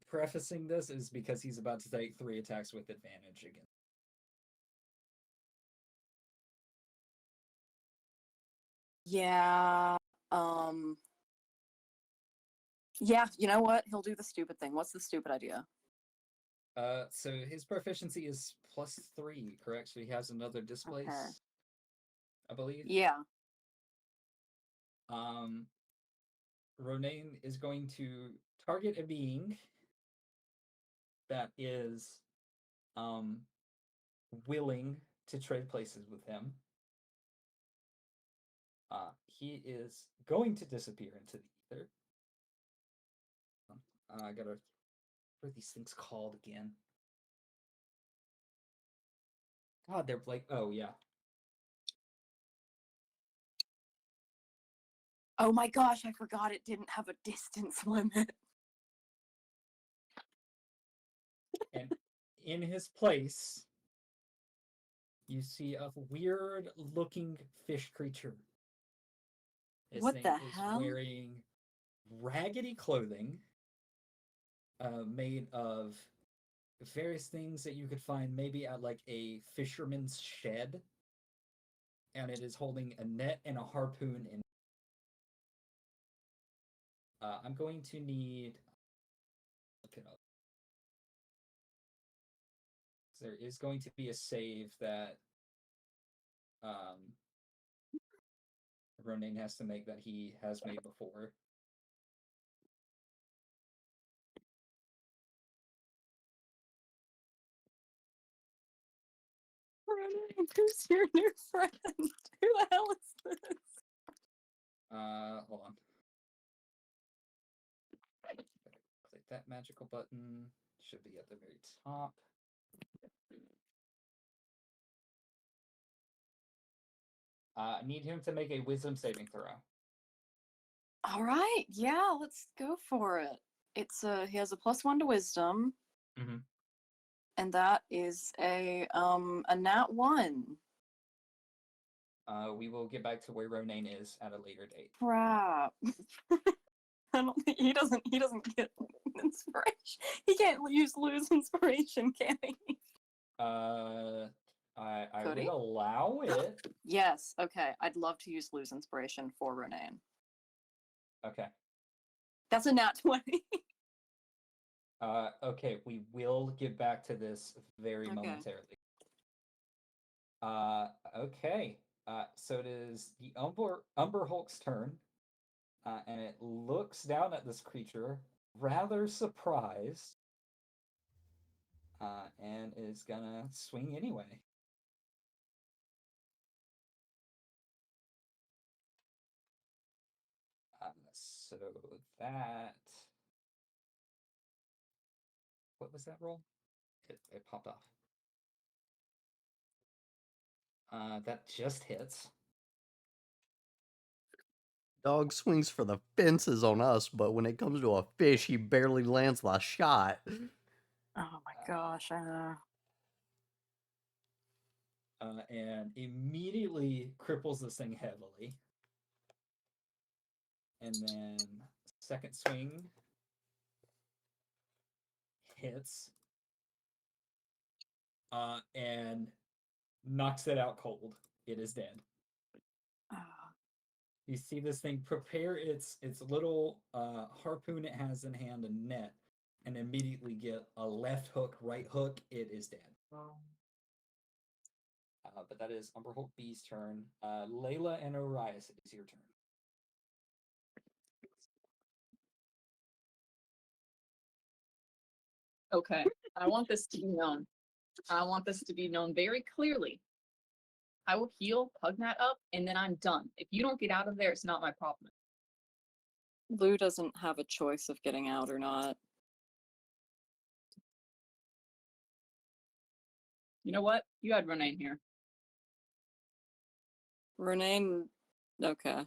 prefacing this is because he's about to take 3 attacks with advantage again. Yeah. Yeah, you know what? He'll do the stupid thing. What's the stupid idea? So his proficiency is +3, correct? So he has another displace, Okay. I believe. Yeah. Ronane is going to target a being that is willing to trade places with him. He is going to disappear into the ether. I gotta. What are these things called again? God, they're like. Oh yeah. Oh my gosh, I forgot it didn't have a distance limit. And in his place, you see a weird-looking fish creature. This What thing the is hell? wearing raggedy clothing made of various things that you could find maybe at like a fisherman's shed. And it is holding a net and a harpoon in. I'm going to need. Look it up. There is going to be a save that Ronan has to make that he has made before. Ronan, who's your new friend? Who the hell is this? Hold on. Click that magical button. Should be at the very top. I need him to make a wisdom saving throw. All right, yeah, let's go for it. It's he has a +1 to wisdom. Mm-hmm. And that is a nat 1. We will get back to where Ronan is at a later date. Crap. I don't think he doesn't get inspiration. He can't lose inspiration, can he? I Could would he? allow it. Yes, okay. I'd love to use lose inspiration for Ronan. Okay. That's a nat 20. Okay, we will get back to this very momentarily. Okay. So it is the Umber Hulk's turn. And it looks down at this creature, rather surprised, and is gonna swing anyway. So that. What was that roll? It popped off. That just hits. Dog swings for the fences on us, but when it comes to a fish, he barely lands the shot. Oh my gosh, I know. And immediately cripples this thing heavily. And then second swing hits. And knocks it out cold. It is dead. Oh. You see this thing prepare its little harpoon it has in hand, a net, and immediately get a left hook, right hook. It is dead. But that is Umber Hulk B's turn. Layla and Orias, it is your turn. Okay, I want this to be known. I want this to be known very clearly. I will heal Pugnat up, and then I'm done. If you don't get out of there, it's not my problem. Lou doesn't have a choice of getting out or not. You know what? You had Ronan here. Ronan, okay.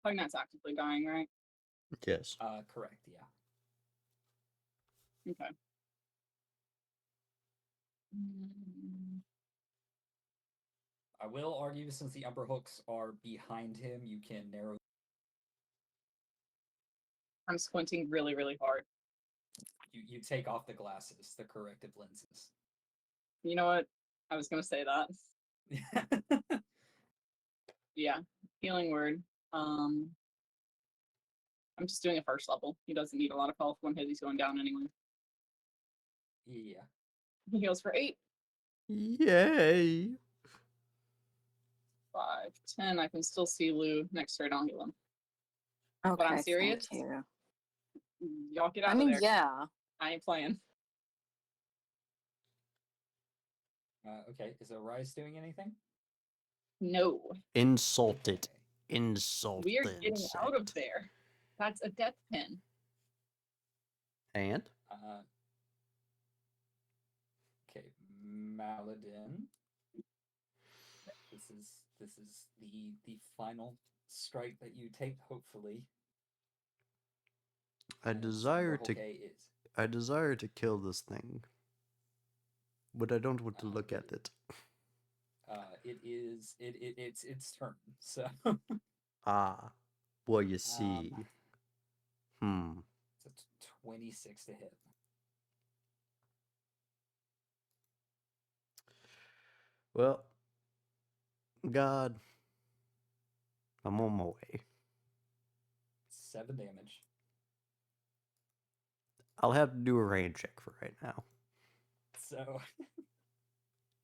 Pugnat's actively dying, right? Yes. Correct, yeah. Okay. I will argue since the Umber Hooks are behind him, you can narrow. I'm squinting really, really hard. You take off the glasses, the corrective lenses. You know what? I was gonna say that. Yeah, healing word. I'm just doing a first level. He doesn't need a lot of health when he's going down anyway. Yeah. He heals for 8. Yay! 5, 10. I can still see Lou next to Redongulum. Okay, But I'm thank serious. you. Y'all get out I of mean, there. yeah. I ain't playing. Okay, is Arise doing anything? No. Insult Okay. it. Insult We are the getting out of insect. there. That's a death pin. And? Okay, Maladin. This is the final strike that you take, hopefully. I And desire to Sparkle is. I desire to kill this thing. But I don't want to look at it. It's its turn. So Ah. Well, you see. it's a 26 to hit. Well, God, I'm on my way. 7 damage. I'll have to do a rain check for right now. So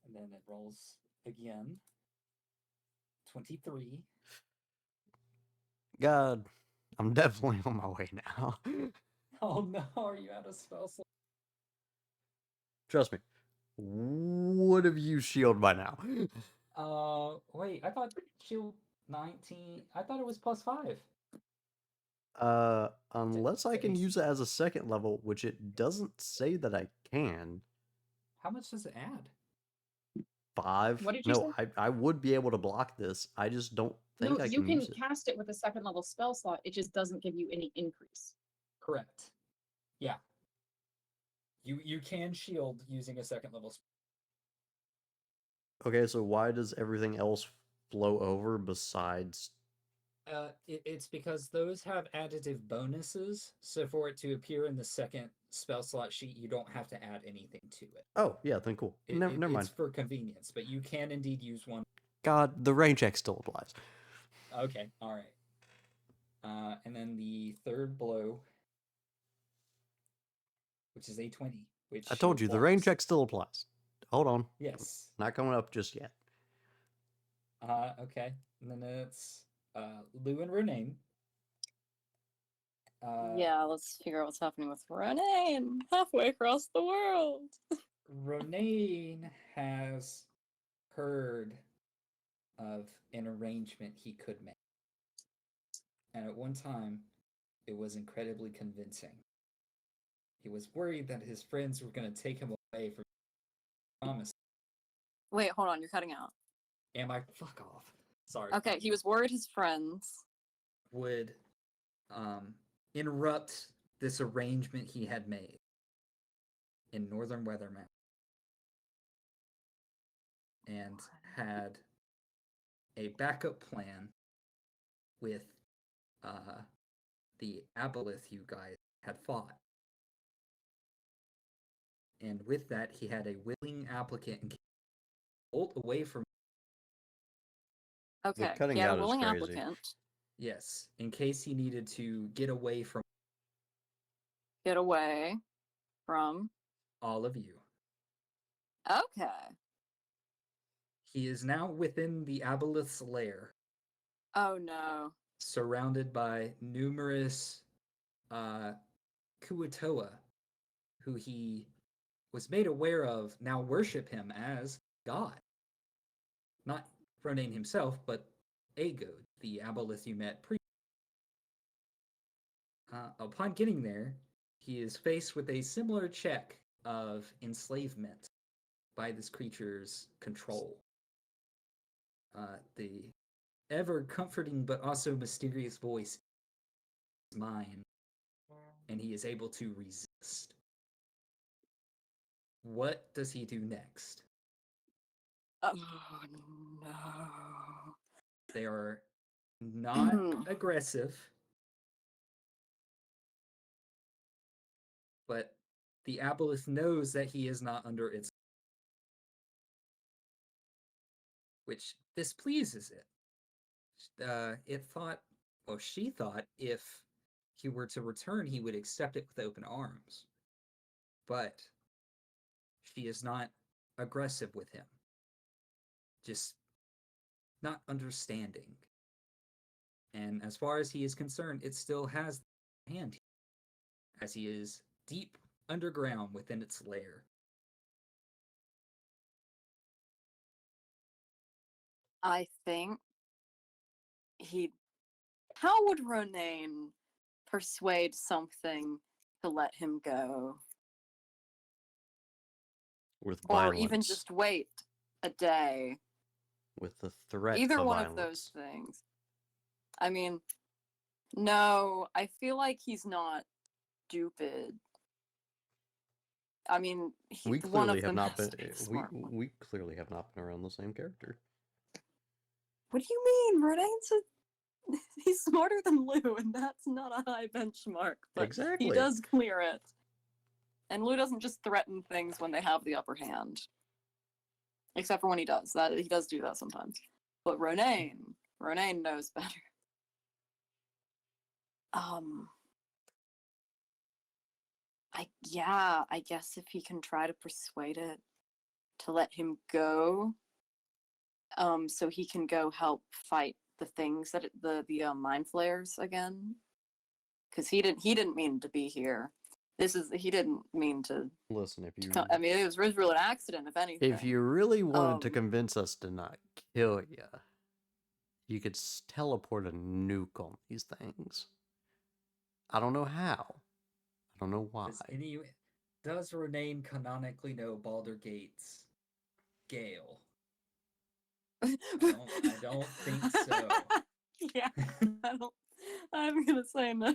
and then it rolls again. 23. God, I'm definitely on my way now. Oh no, are you out of spell slot? Trust me. Would have used shield by now. Wait, I thought shield 19. I thought it was +5. Unless I to can AC. use it as a second level, which it doesn't say that I can. How much does it add? 5? What did you No, say? I would be able to block this. I just don't think No, I you can can use it. cast it with a second level spell slot. It just doesn't give you any increase. Correct. Yeah. You can shield using a second level spell. Okay, so why does everything else flow over besides... It's because those have additive bonuses, so for it to appear in the second spell slot sheet, you don't have to add anything to it. Oh, yeah, then cool. Never It's mind. for convenience, but you can indeed use one. God, the rain check still applies. Okay, all right. And then the third blow, which is a 20, which I told you, the rain blocks. check still applies. Hold on. Yes. Not coming up just yet. Okay. And then it's Lou and Renee. Yeah, let's figure out what's happening with Renee and halfway across the world. Renee has heard of an arrangement he could make. And at one time, it was incredibly convincing. He was worried that his friends were going to take him away from promise. Wait, hold on, you're cutting out. Am I? Fuck off. Sorry. Okay, he was worried his friends would interrupt this arrangement he had made in Northern Weatherman and had a backup plan with the aboleth you guys had fought. And with that, he had a willing applicant and bolt away from. Okay, cutting he had a out is willing crazy. applicant. Yes, in case he needed to get away from Get away from. all of you. Okay. He is now within the aboleth's lair, Oh no. surrounded by numerous Kuatoa, who he was made aware of now worship him as God. Not Ronan himself, but Agod, the aboleth you met pre. Upon getting there, he is faced with a similar check of enslavement by this creature's control. The ever comforting but also mysterious voice is mine, and he is able to resist. What does he do next? Oh no. They are not aggressive, but the aboleth knows that he is not under its, which displeases it. It thought, well, she thought if he were to return, he would accept it with open arms. But she is not aggressive with him, just not understanding. And as far as he is concerned, it still has the hand, as he is deep underground within its lair. I think he. How would Ronaine persuade something to let him go? With Or violence. even just wait a day. With the threat Either of one violence. of those things. I mean, no, I feel like he's not stupid. I mean, We one clearly of have them not has been. to be the We smart one. we clearly have not been around the same character. What do you mean? Renaine's he's smarter than Lou, and that's not a high benchmark. But Exactly. he does clear it. And Lou doesn't just threaten things when they have the upper hand. Except for when he does. He does do that sometimes. But Ronaine knows better. I guess if he can try to persuade it to let him go, so he can go help fight the things that the mind flayers again, because he didn't mean to be here. He didn't mean to. Listen, if you I mean, it was really an accident, if anything. if you really wanted to convince us to not kill you could teleport a nuke on these things. I don't know how. I don't know why. Does Ronaine canonically know Baldur Gates' Gale? I don't think so. Yeah, I'm gonna say no,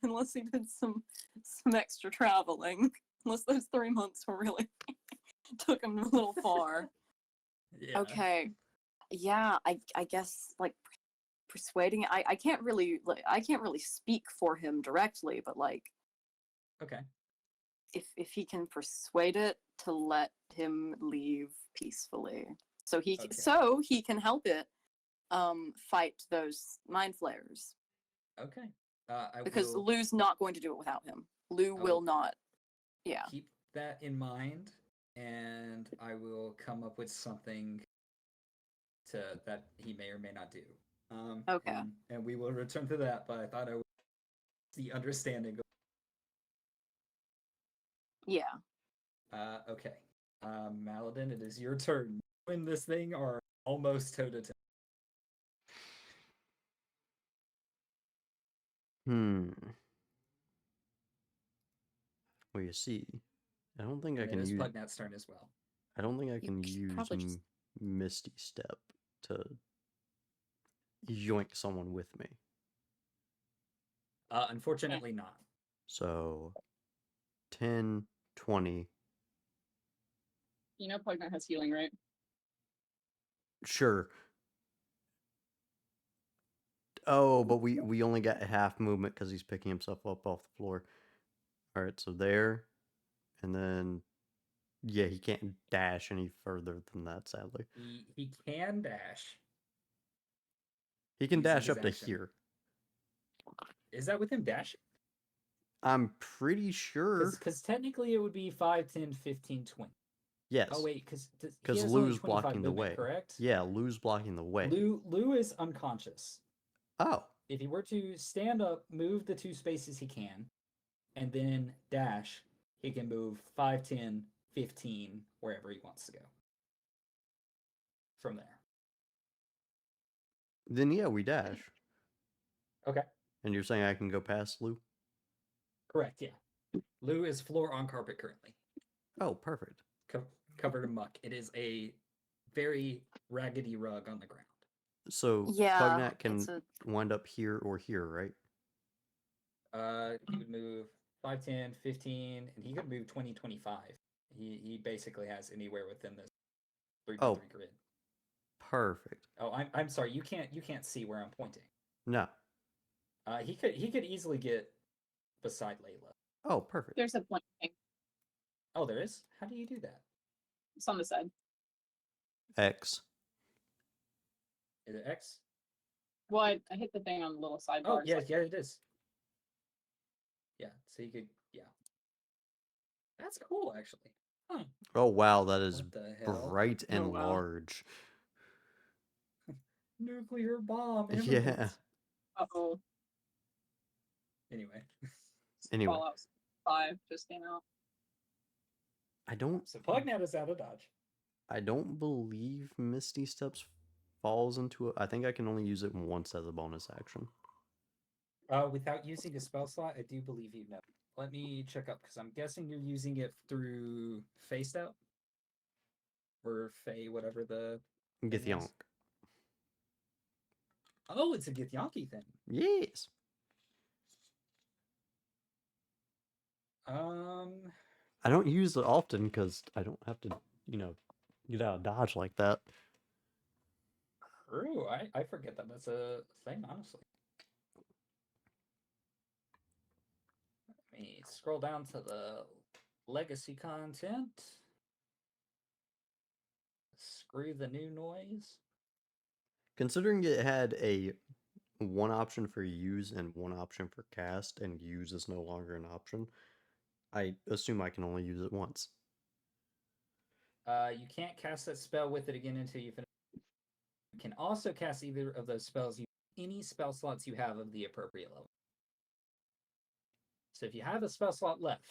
unless he did some extra traveling. Unless those 3 months were really took him a little far. Yeah. Okay. Yeah, I guess like persuading. I can't really speak for him directly, but like, okay, if he can persuade it to let him leave peacefully, so he can help it fight those mind flayers. Okay. Because Lou's not going to do it without him. Lou will not. Yeah. Keep that in mind, and I will come up with something that he may or may not do. Okay. And we will return to that, but I thought I would the understanding. Yeah. Okay. Maladin, it is your turn. You and this thing are almost toe to toe. Well, you see, I don't think I can use use Pugnat's turn as well. I don't think I can use just... Misty Step to yoink someone with me. Unfortunately not. So 10, 20. You know Pugnat has healing, right? Sure. Oh, but we only got half movement because he's picking himself up off the floor. All right, so there, and then yeah, he can't dash any further than that. Sadly, he can dash. he can dash up to here. Is that with him dashing? I'm pretty sure. Because technically it would be 5, 10, 15, 20. Yes. Oh wait, because Lou's blocking the way. Correct? Yeah, Lou's blocking the way. Lou is unconscious. Oh. If he were to stand up, move the 2 spaces he can, and then dash, he can move 5, 10, 15, wherever he wants to go. From there. Then yeah, we dash. Okay. And you're saying I can go past Lou? Correct, yeah. Lou is floor on carpet currently. Oh, perfect. Covered in muck. It is a very raggedy rug on the ground. So yeah, Pugnat can wind up here or here, right? He would move 5, 10, 15, and he could move 20, 25. He basically has anywhere within this 3x3 grid. Perfect. Oh, I'm sorry. You can't see where I'm pointing. No. He could easily get beside Layla. Oh, perfect. There's a point. Oh, there is? How do you do that? It's on the side. X. Is it X? Well, I hit the thing on the little sidebar. Oh, yeah, yeah, it is. Yeah, so you could, yeah. That's cool, actually. Huh. Oh, wow, that is What the hell? bright and Oh, wow. large. Nuclear bomb. Yeah. Imminent. Uh-oh. Anyway. Anyway, Fallout 5 just came out. I don't So Pugnat is out of dodge. I don't believe Misty Steps falls into it. I think I can only use it once as a bonus action. Without using a spell slot, I do believe you know. Let me check up because I'm guessing you're using it through Faced Out or Fey, whatever the thing is. Githyank. Oh, it's a Githyanki thing. Yes. I don't use it often because I don't have to, get out of dodge like that. True. I forget that that's a thing, honestly. Let me scroll down to the legacy content. Screw the new noise. Considering it had a one option for use and one option for cast, and use is no longer an option, I assume I can only use it once. You can't cast that spell with it again until you finish. You can also cast either of those spells any spell slots you have of the appropriate level. So if you have a spell slot left,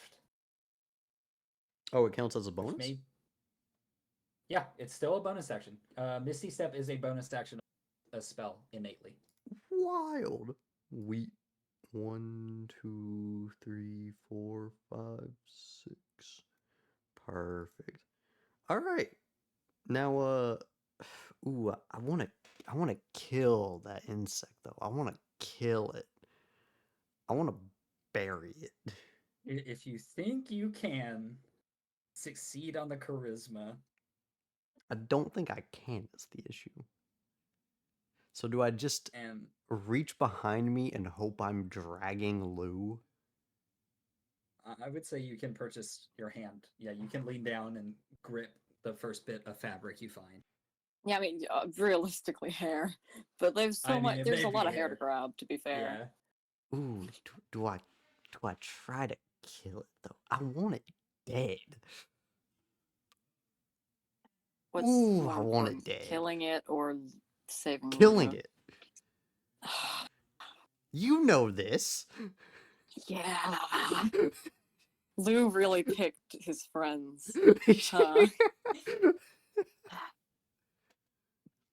Oh, it counts as a bonus? Yeah, it's still a bonus action. Misty Step is a bonus action, a spell innately. Wild. 1, 2, 3, 4, 5, 6. Perfect. All right. Now, ooh, I want to kill that insect though. I want to kill it. I want to bury it. If you think you can succeed on the charisma, I don't think I can. Is the issue. So do I just and reach behind me and hope I'm dragging Lou? I would say you can purchase your hand. Yeah, you can lean down and grip the first bit of fabric you find. Yeah, I mean, realistically, hair, but there's I so mean, much. it There's may a lot be of hair to hair. grab. To be fair, Yeah. Ooh, do I try to kill it though? I want it dead. what's Ooh, more I want it important, dead. killing it or saving? Killing Luna? it. You know this. Yeah. Lou really picked his friends. Huh?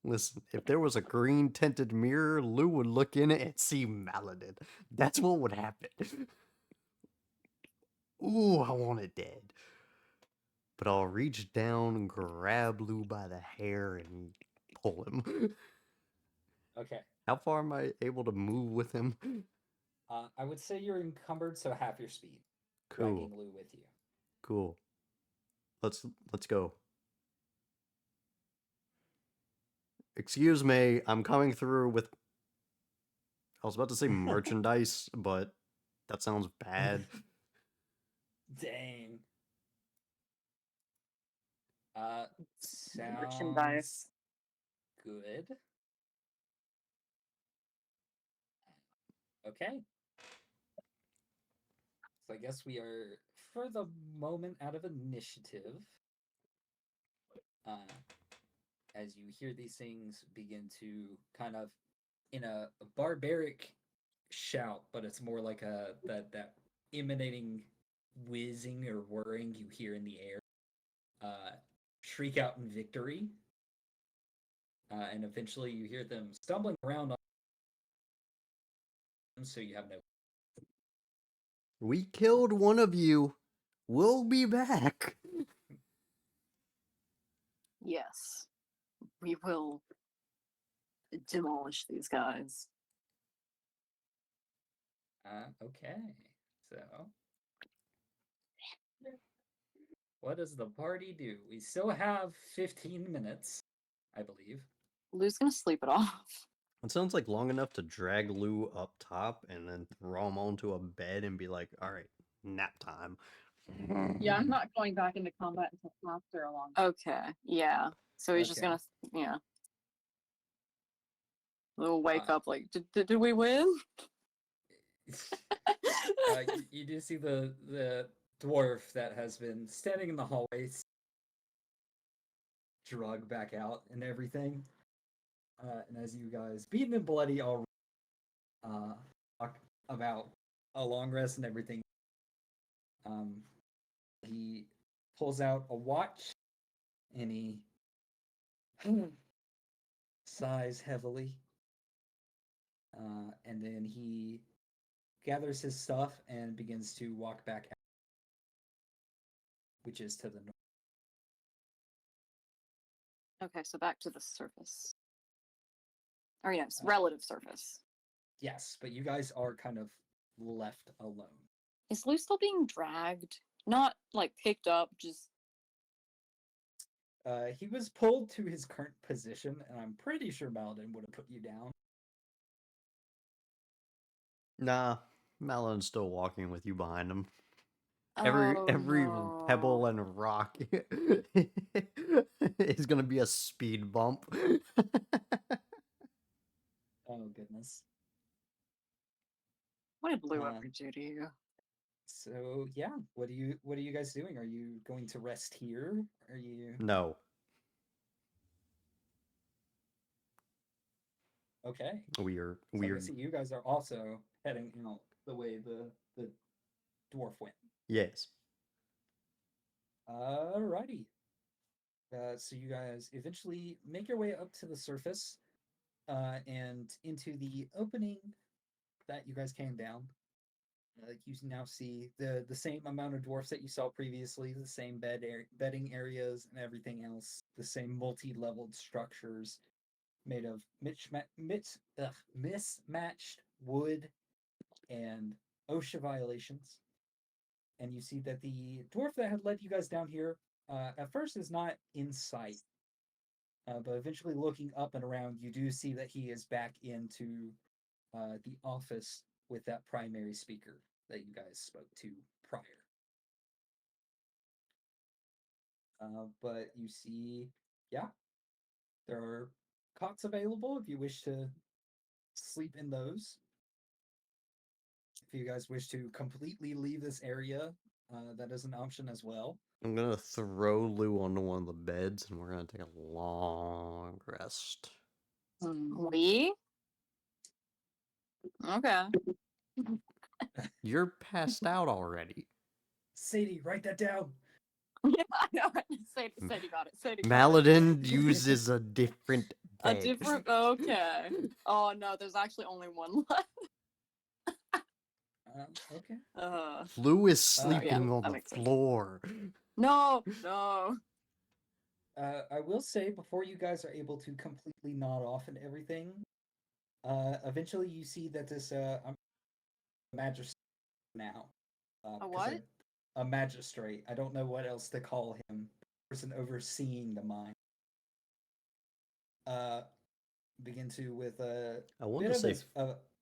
Listen, if there was a green tinted mirror, Lou would look in it and see Maladin. That's what would happen. Ooh, I want it dead. But I'll reach down, grab Lou by the hair, and pull him. Okay. How far am I able to move with him? I would say you're encumbered, so half your speed. Cool. Dragging Lou with you. Cool. Let's go. Excuse me, I'm coming through with... I was about to say merchandise, but that sounds bad. Dang. Sounds Merchandise. good. Okay. So I guess we are, for the moment, out of initiative. As you hear these things begin to kind of, in a barbaric shout, but it's more like that emanating whizzing or whirring you hear in the air, shriek out in victory, and eventually you hear them stumbling around on them, so you have no... We killed one of you. We'll be back. Yes, we will demolish these guys. Okay, so what does the party do? We still have 15 minutes, I believe. Lou's gonna sleep it off. It sounds like long enough to drag Lou up top and then throw him onto a bed and be like, all right, nap time. Yeah, I'm not going back into combat until after a long. Okay, yeah. So he's just Okay. gonna, yeah. Lou will wake up like, did we win? You do see the dwarf that has been standing in the hallway, drug back out and everything. And as you guys, beaten and bloody, all talk about a long rest and everything, he pulls out a watch and he sighs heavily. And then he gathers his stuff and begins to walk back out, which is to the north. Okay, so back to the surface. Or yes, relative surface. Yes, but you guys are kind of left alone. Is Lou still being dragged? Not like picked up, just He was pulled to his current position, and I'm pretty sure Maladin would have put you down. Nah, Malin's still walking with you behind him. Every no. pebble and rock is gonna be a speed bump. Oh goodness. What did Lou Um, ever do to you? So yeah, what are you guys doing? Are you going to rest here? Are you No, okay? we are So I see you guys are also heading out the way the dwarf went. yes. Alrighty. So you guys eventually make your way up to the surface, and into the opening that you guys came down. You now see the same amount of dwarfs that you saw previously, the same bedding areas and everything else, the same multi-leveled structures made of mismatched wood and OSHA violations. And you see that the dwarf that had led you guys down here at first is not in sight. But eventually looking up and around, you do see that he is back into the office with that primary speaker that you guys spoke to prior. But you see, yeah, there are cots available if you wish to sleep in those. If you guys wish to completely leave this area, that is an option as well. I'm gonna throw Lou onto one of the beds, and we're gonna take a long rest. We? Okay. You're passed out already. Sadie, write that down. Yeah, I know. Sadie got it. Sadie got it. Maladin uses a different A bed. different. Okay. Oh no, there's actually only one left. Okay. Lou is sleeping on that the makes sense. floor. No, no. I will say before you guys are able to completely nod off and everything, eventually you see that this magistrate now. A what? A magistrate. I don't know what else to call him. Person overseeing the mine. Begin to with a I want bit to of say his.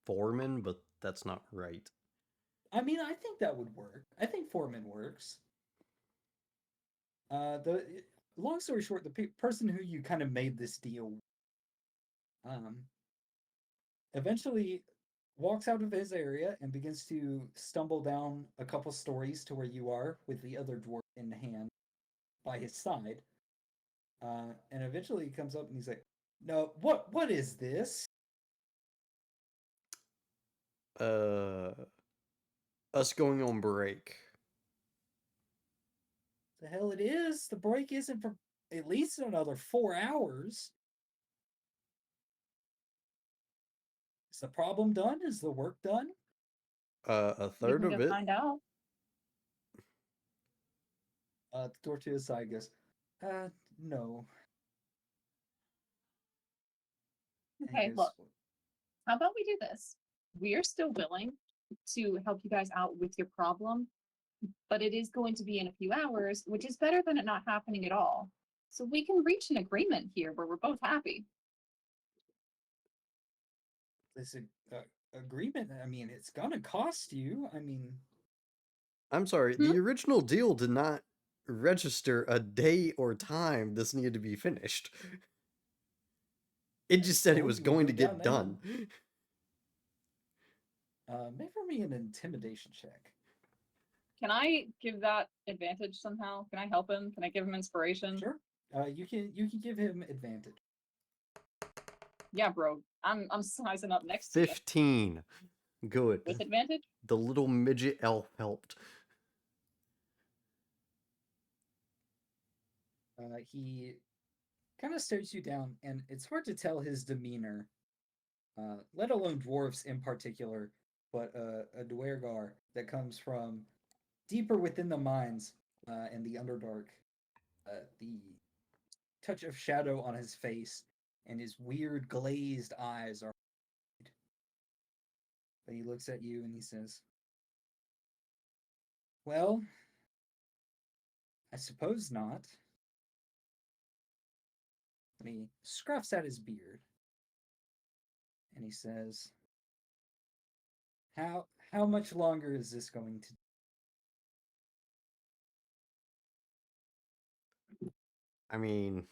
foreman, but that's not right. I mean, I think that would work. I think foreman works. The long story short, the person who you kind of made this deal, eventually walks out of his area and begins to stumble down a couple stories to where you are with the other dwarf in hand by his side. And eventually he comes up and he's like, "No, what is this?" Us going on break. The hell it is. The break isn't for at least another 4 hours. Is the problem done? Is the work done? A We third can of go it. find out. The door to his side goes, no. Okay, look. How about we do this? We are still willing to help you guys out with your problem, but it is going to be in a few hours, which is better than it not happening at all. So we can reach an agreement here where we're both happy. This agreement, I mean, it's gonna cost you. I mean, I'm sorry, Hmm? the original deal did not register a day or time this needed to be finished. It just said it was going to get done. Make for me an intimidation check. Can I give that advantage somehow? Can I help him? Can I give him inspiration? Sure. You can give him advantage. Yeah, bro. I'm sizing up next to you 15. Good. with advantage. The little midget elf helped. He kind of stares you down, and it's hard to tell his demeanor, let alone dwarves in particular, but a Dwergar that comes from deeper within the mines and the Underdark. The touch of shadow on his face and his weird glazed eyes are. But he looks at you and he says, "Well, I suppose not." And he scruffs at his beard and he says, "How much longer is this going to?" I mean,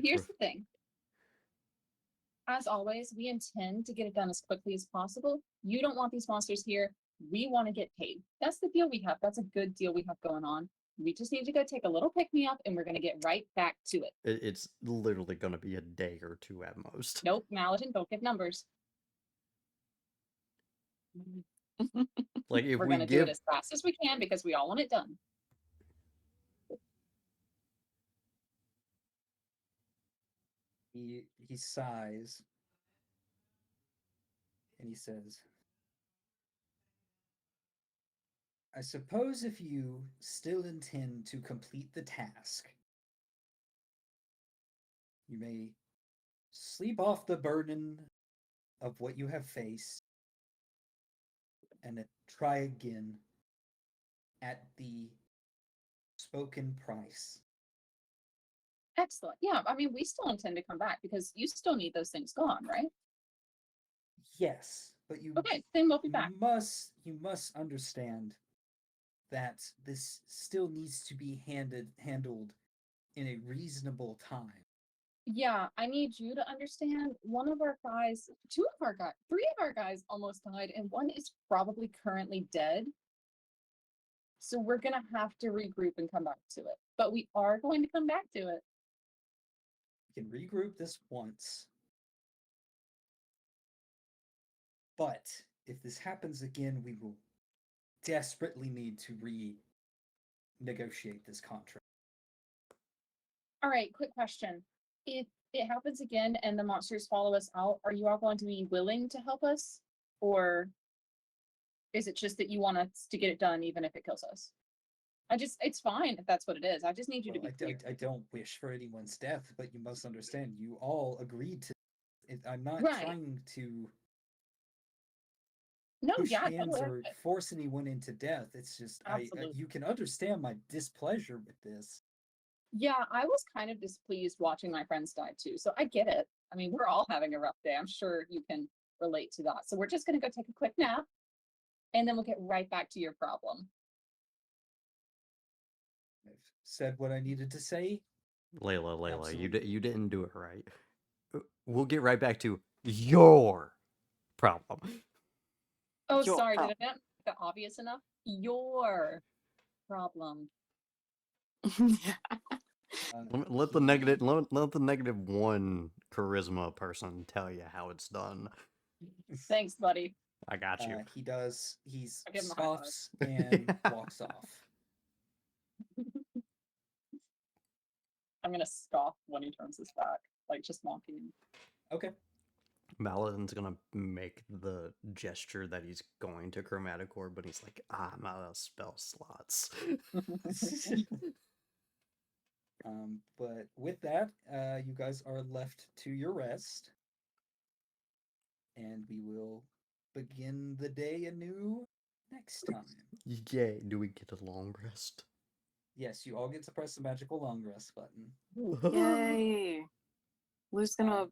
Here's the thing. As always, we intend to get it done as quickly as possible. You don't want these monsters here. We want to get paid. That's the deal we have. That's a good deal we have going on. We just need to go take a little pick-me-up, and we're going to get right back to it. it's literally going to be a day or two at most. Nope, Maladin, don't give numbers. Like, if We're we going to do it as fast as we can because we all want it done. He sighs and he says, "I suppose if you still intend to complete the task, you may sleep off the burden of what you have faced and try again at the spoken price." Excellent. Yeah, I mean, we still intend to come back because you still need those things gone, right? Yes, but you Okay, then we'll be back. must understand that this still needs to be handled in a reasonable time. Yeah, I need you to understand one of our guys, two of our guys, three of our guys almost died, and one is probably currently dead. So we're going to have to regroup and come back to it. But we are going to come back to it. We can regroup this once. But if this happens again, we will desperately need to renegotiate this contract. All right, quick question. If it happens again and the monsters follow us out, are you all going to be willing to help us? Or is it just that you want us to get it done even if it kills us? It's fine if that's what it is. I just need you to be clear. I don't wish for anyone's death, but you must understand, you all agreed to it. I'm not Right. trying to No, push yeah, hands totally. or force anyone into death. It's just, you can understand my displeasure with this. Yeah, I was kind of displeased watching my friends die too, so I get it. I mean, we're all having a rough day. I'm sure you can relate to that. So we're just going to go take a quick nap, and then we'll get right back to your problem. I've said what I needed to say. Layla, Absolutely. you didn't do it right. We'll get right back to your problem. Oh, Your sorry, problem. did I make that obvious enough? Your problem. Let the -1 charisma person tell you how it's done. Thanks, buddy. I got you. He does. He I give him a high five. scoffs and walks off. I'm gonna scoff when he turns his back, like just mocking him. Okay. Maladin's gonna make the gesture that he's going to chromatic orb, but he's like, I'm out of spell slots. But with that, you guys are left to your rest, and we will begin the day anew next time. Yay! Do we get a long rest? Yes, you all get to press the magical long rest button. Yay! Lou's gonna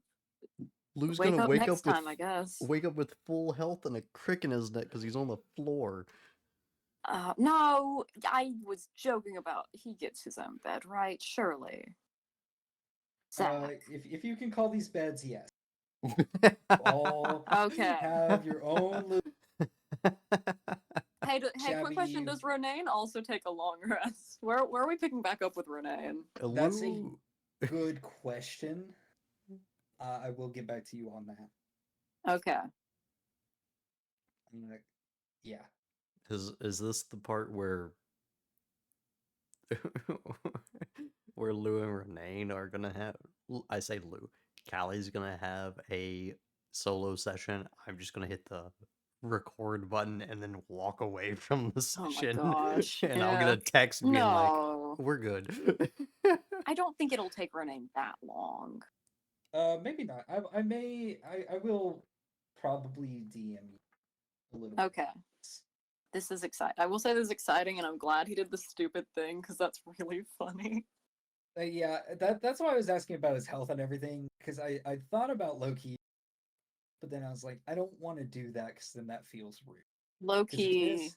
Lou's wake gonna up wake next up with time, I guess. wake up with full health and a crick in his neck because he's on the floor. No, I was joking about he gets his own bed, right? Surely. Zach. If you can call these beds, yes. All Okay. have your own little Hey, quick question. shabby- Does Renee also take a long rest? Where are we picking back up with Renee? That's a good question. I will get back to you on that. Okay. I'm gonna, yeah. Is this the part where where Lou and Renee are gonna have? I say Lou. Callie's gonna have a solo session. I'm just gonna hit the record button and then walk away from the Oh my session, gosh. and I'll get Yeah. a text being like, No. "We're good." I don't think it'll take Renee that long. Maybe not. I will probably DM you a little bit. Okay. This is exciting. I will say this is exciting, and I'm glad he did the stupid thing because that's really funny. Yeah, that's why I was asking about his health and everything, because I thought about Loki, but then I was like, I don't want to do that because then that feels rude. Loki.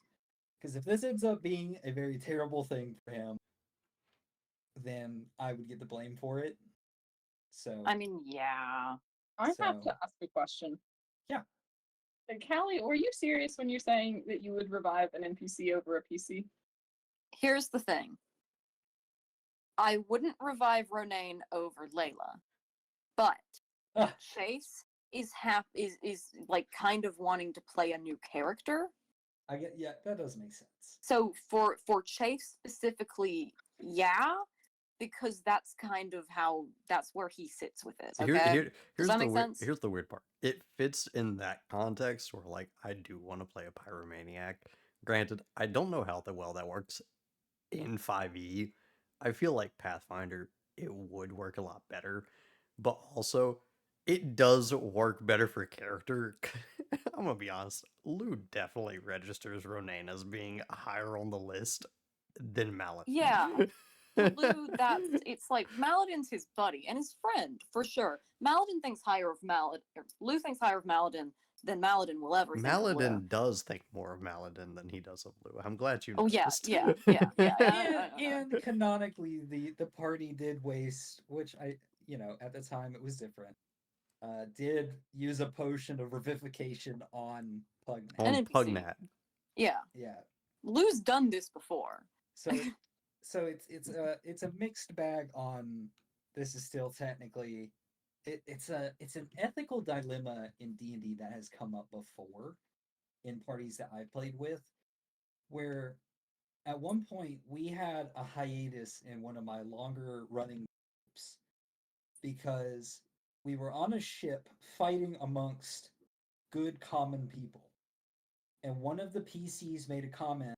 Because if this ends up being a very terrible thing for him, then I would get the blame for it. So I mean, yeah. I have So- to ask a question. Yeah. Callie, were you serious when you're saying that you would revive an NPC over a PC? Here's the thing. I wouldn't revive Ronaine over Layla, but Ah. Chase is like kind of wanting to play a new character. I get, yeah, that does make sense. So for Chase specifically, yeah, because that's kind of that's where he sits with it. Okay, does that make sense? Here's the weird part. It fits in that context where, like, I do want to play a pyromaniac. Granted, I don't know how well that works in 5e. I feel like Pathfinder, it would work a lot better, but also it does work better for character. I'm gonna be honest, Lou definitely registers Ronaine as being higher on the list than Mallet. Yeah. Lou, it's like Maladin's his buddy and his friend for sure. Maladin thinks higher of Maladin. Lou thinks higher of Maladin than Maladin will ever think of Lou. Maladin does think more of Maladin than he does of Lou. I'm glad you Oh noticed. yeah. And canonically, the party did waste, which at the time it was different. Did use a potion of revivification on Pugnat. On An NPC. Pugnat. Yeah. Yeah. Lou's done this before. So it's a mixed bag on. This is still technically, it's an ethical dilemma in D&D that has come up before in parties that I've played with, where at one point we had a hiatus in one of my longer running groups because we were on a ship fighting amongst good common people, and one of the PCs made a comment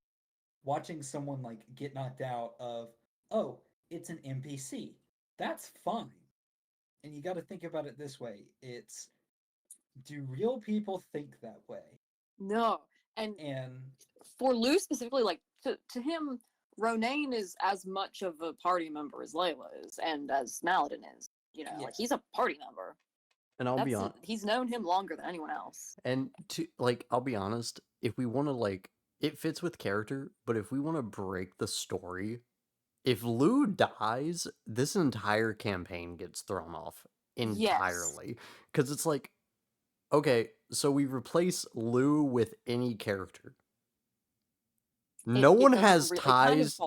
watching someone like get knocked out of, oh, it's an NPC. That's fine. And you got to think about it this way. It's, do real people think that way? No. And for Lou specifically, like to him, Ronaine is as much of a party member as Layla is and as Maladin is. Like he's a party member. And I'll be honest, he's known him longer than anyone else. And I'll be honest, if we want to it fits with character, but if we want to break the story, if Lou dies, this entire campaign gets thrown off entirely. Because it's like, okay, so we replace Lou with any character. No one has ties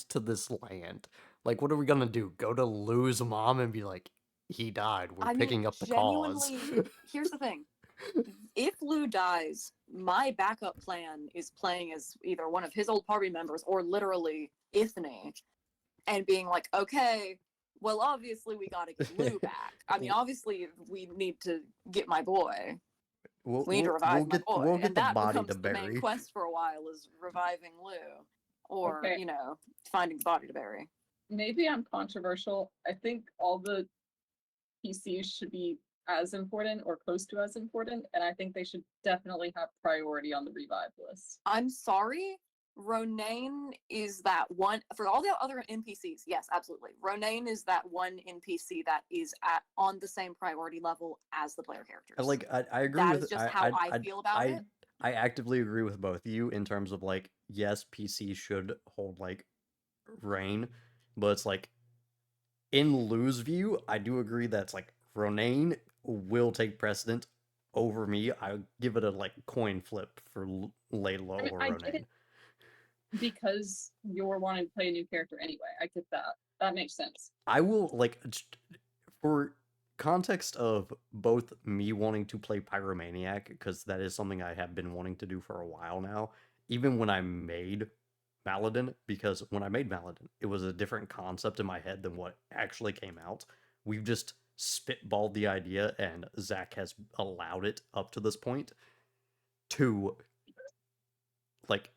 to this land. Like, what are we gonna do? Go to Lou's mom and be like, he died. We're picking up the cause. Here's the thing. If Lou dies, my backup plan is playing as either one of his old party members or literally Ithne and being like, okay, well, obviously we gotta get Lou back. I mean, obviously we need to get my boy. We need to revive my boy. We'll get and the that body becomes to the bury. main quest for a while is reviving Lou. Or, Okay. finding the body to bury. Maybe I'm controversial. I think all the PCs should be as important or close to as important, and I think they should definitely have priority on the revive list. I'm sorry, Ronaine is that one for all the other NPCs. Yes, absolutely. Ronaine is that one NPC that is on the same priority level as the player characters. I agree that with is just how I feel about it. I actively agree with both of you in terms of yes, PC should hold reign, but it's in Lou's view, I do agree that it's Ronaine will take precedent over me. I give it a coin flip for Layla or Ronaine. Get it because you're wanting to play a new character anyway. I get that. That makes sense. I will for context of both me wanting to play Pyromaniac, because that is something I have been wanting to do for a while now, even when I made Maladin, because when I made Maladin, it was a different concept in my head than what actually came out. We've just spitballed the idea, and Zach has allowed it up to this point to, like,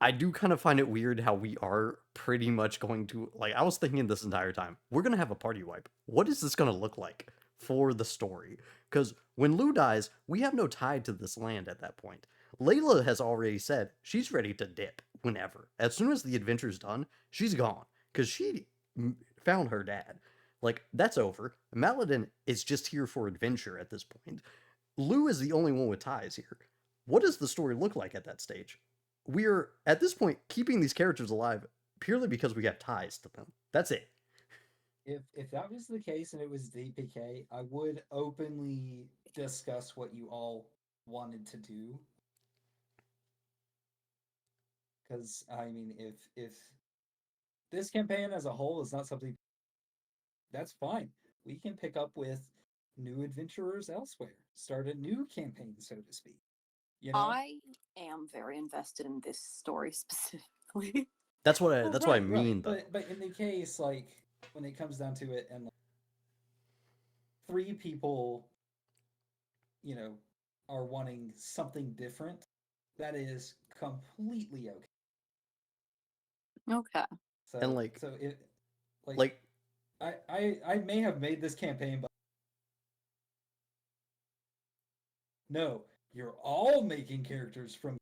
I do kind of find it weird how we are pretty much going to, like, I was thinking this entire time, we're going to have a party wipe. What is this going to look like for the story? Because when Lou dies, we have no tie to this land at that point. Layla has already said she's ready to dip whenever. As soon as the adventure's done, she's gone. Because she found her dad. Like, that's over. Maladin is just here for adventure at this point. Lou is the only one with ties here. What does the story look like at that stage? We're, at this point, keeping these characters alive purely because we have ties to them. That's it. If that was the case and it was DPK, I would openly discuss what you all wanted to do. Because I mean, if this campaign as a whole is not something, that's fine. We can pick up with new adventurers elsewhere, start a new campaign, so to speak. You know? I am very invested in this story specifically. That's what I mean, though. But in the case, like, when it comes down to it, and like, 3 people, you know, are wanting something different, that is completely okay. Okay. So, And like, so it, like, I may have made this campaign, but no, you're all making characters from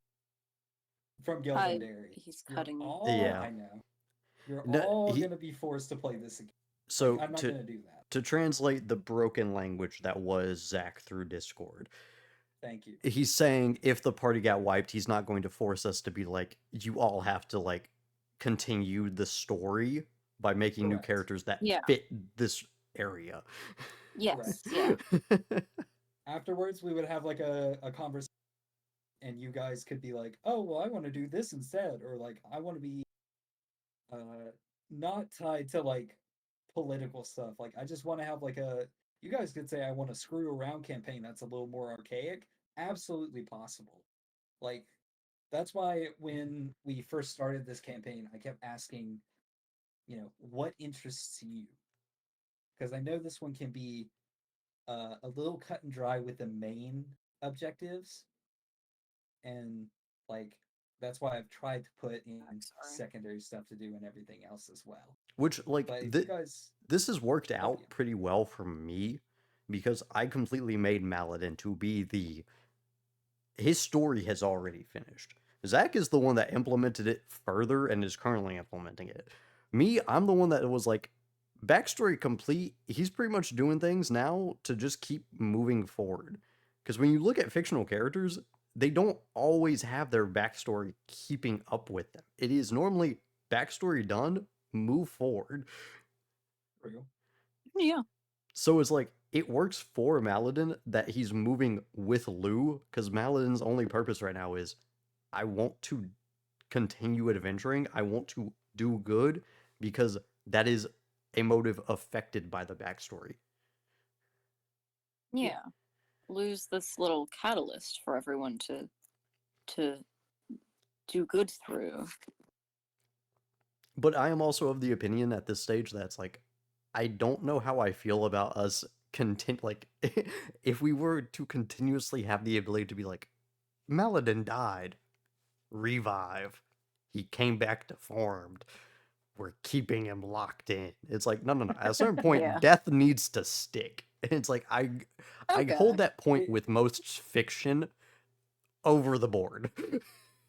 Gilvendary. He's You're cutting me. all, Yeah. I know. You're No, all gonna be forced to play this again. So Like, I'm not gonna do that. to translate the broken language that was Zach through Discord, Thank you. he's saying if the party got wiped, he's not going to force us to be like, you all have to like continue the story by making new Correct. characters that Yeah. fit this area. Yes. Right. Yeah. Afterwards, we would have like a conversation, and you guys could be like, "Oh, well, I want to do this instead," or like, "I want to be not tied to like political stuff. Like, I just want to have like a." You guys could say, "I want a screw around campaign that's a little more archaic." Absolutely possible. Like, that's why when we first started this campaign, I kept asking, what interests you? Because I know this one can be a little cut and dry with the main objectives, and like that's why I've tried to put in secondary stuff to do and everything else as well. Which, like, But if you guys, this has worked out yeah. pretty well for me because I completely made Maladin to be the. His story has already finished. Zach is the one that implemented it further and is currently implementing it. Me, I'm the one that was like, backstory complete. He's pretty much doing things now to just keep moving forward. Because when you look at fictional characters, they don't always have their backstory keeping up with them. It is normally backstory done, move forward. Real. Yeah. So it's like, it works for Maladin that he's moving with Lou, because Maladin's only purpose right now is, I want to continue adventuring. I want to do good, because that is a motive affected by the backstory. Yeah. Lose this little catalyst for everyone to do good through. But I am also of the opinion at this stage that's like, I don't know how I feel about us like, if we were to continuously have the ability to be like, Maladin died, revive, he came back deformed, we're keeping him locked in. It's like, no. At a certain point, Yeah. death needs to stick. And it's like, I hold that point with most fiction over the board.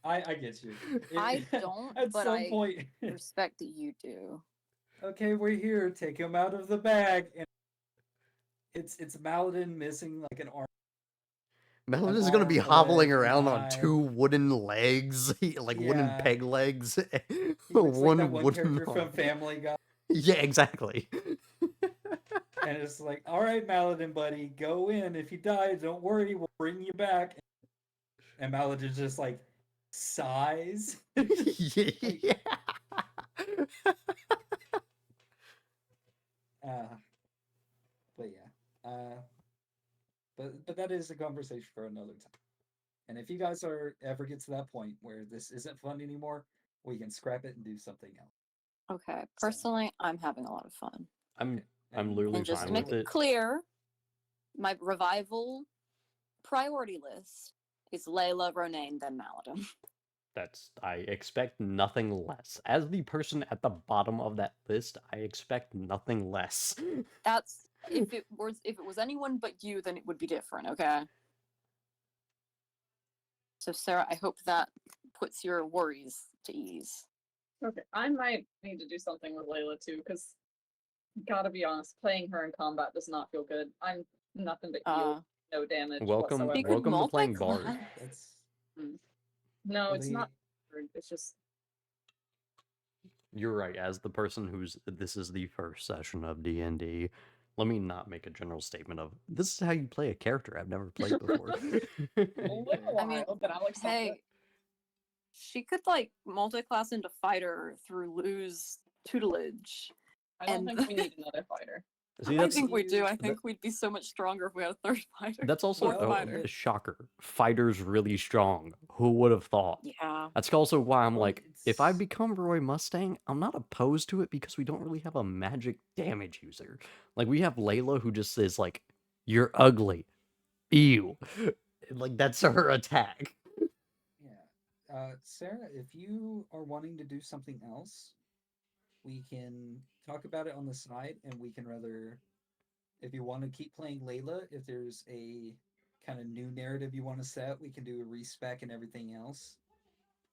I get you. I don't, At but some point, respect that you do. okay, we're here. Take him out of the bag, and it's Maladin missing like an arm. Maladin's gonna be arm, hobbling leg, an around on eye. 2 wooden legs, like wooden Yeah. peg legs. He looks like that one character from Family Guy. Yeah, exactly. And it's like, all right, Maladin, buddy, go in. If you die, don't worry, we'll bring you back. And Maladin just like sighs. Yeah. But yeah. But that is a conversation for another time. And if you guys ever get to that point where this isn't fun anymore, we can scrap it and do something else. Okay. Personally, I'm having a lot of fun. I'm And literally And just fine to make with it it. clear, my revival priority list is Layla, Ronaine, then Maladin. I expect nothing less. As the person at the bottom of that list, I expect nothing less. That's if it was anyone but you, then it would be different, okay? So Sarah, I hope that puts your worries to ease. Okay, I might need to do something with Layla too, because gotta be honest, playing her in combat does not feel good. I'm nothing but heal, no damage Welcome whatsoever. to playing Bard. That's No, it's really- not. It's just You're right. As the person this is the first session of D&D, let me not make a general statement of this is how you play a character I've never played before. a little I mean, wild, but Alex said Hey, she could like multi-class into fighter through Lou's tutelage. I don't and- think we need another fighter. See, I that's think we do. I that- think we'd be so much stronger if we had a third fighter. that's also Fourth Well, fighter. a shocker. Fighter's really strong. Who would have thought? Yeah. That's also why I'm Well, like, if I it's- become Roy Mustang, I'm not opposed to it because we don't really have a magic damage user. Like, we have Layla who just is like, you're ugly. Ew. Like, that's her attack. Yeah. Sarah, if you are wanting to do something else, we can talk about it on the side, and we can rather, if you want to keep playing Layla, if there's a kind of new narrative you want to set, we can do a respec and everything else.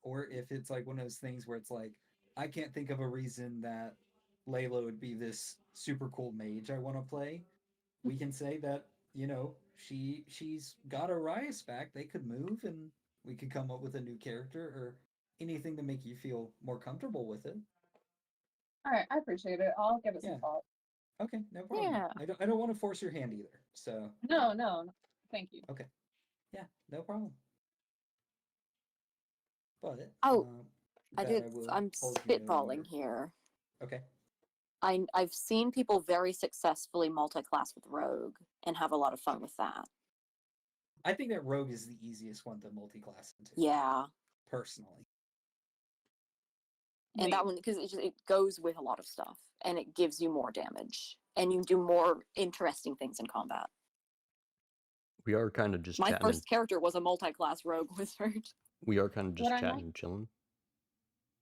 Or if it's like one of those things where it's like, I can't think of a reason that Layla would be this super cool mage I want to play, we can say that, she's got Arias back. They could move, and we could come up with a new character or anything to make you feel more comfortable with it. All right, I appreciate it. I'll give it Yeah. some thought. Okay, no problem. Yeah. I don't want to force your hand either. So No, thank you. yeah, no problem. But Oh, that will I'm hold you no spitballing longer. here. Okay. I've seen people very successfully multi-class with Rogue and have a lot of fun with that. I think that Rogue is the easiest one to multi-class into. Yeah. Personally. And Wait, that one, because it goes with a lot of stuff and it gives you more damage and you do more interesting things in combat. We are kind of just My chatting. first character was a multi-class rogue wizard. We are kind of just What I chatting like- and chilling.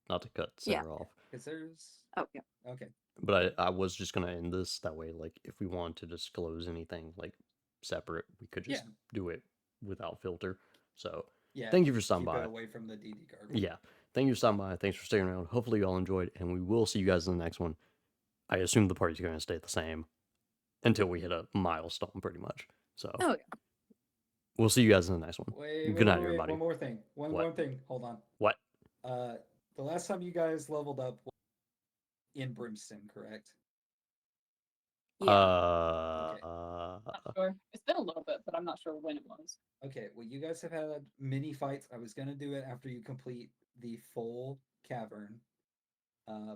Not to cut Yeah. Sarah off. Because there's Oh, yeah. okay. But I was just gonna end this that way. Like, if we wanted to disclose anything like separate, we could just do it without filter. So Yeah. thank you for stopping keep by. it away from the DD garbage. Yeah, thank you for stopping by. Thanks for sticking around. Hopefully you all enjoyed, and we will see you guys in the next one. I assume the party's going to stay the same until we hit a milestone, pretty much. So Oh, yeah. we'll see you guys in the next one. Wait, Good night, wait, everybody. One more thing. One What? more thing. Hold on. What? The last time you guys leveled up was in Brimstone, correct? Yeah. not sure. It's been a little bit, but I'm not sure when it was. Okay, well, you guys have had mini fights. I was gonna do it after you complete the full cavern,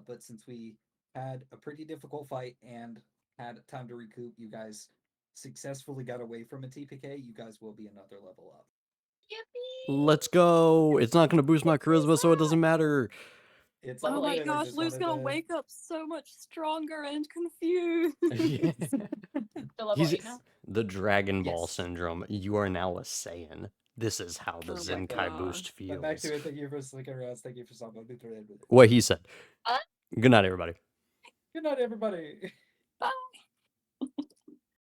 but since we had a pretty difficult fight and had time to recoup, you guys successfully got away from a TPK. You guys will be another level up. Yippee! Let's go. It's not going to boost my charisma, so it doesn't matter. It's Oh all Oh my good. I gosh, just Lou's wanted gonna to- wake up so much stronger and confused. Still level He's 8 now? the Dragon Ball Yes. syndrome. You are now a Saiyan. This is how the Oh my Zenkai God. boost But back feels. to it. Thank you for sticking around. Thank you for stopping. What he said. Uh? Good night, everybody. Good night, everybody.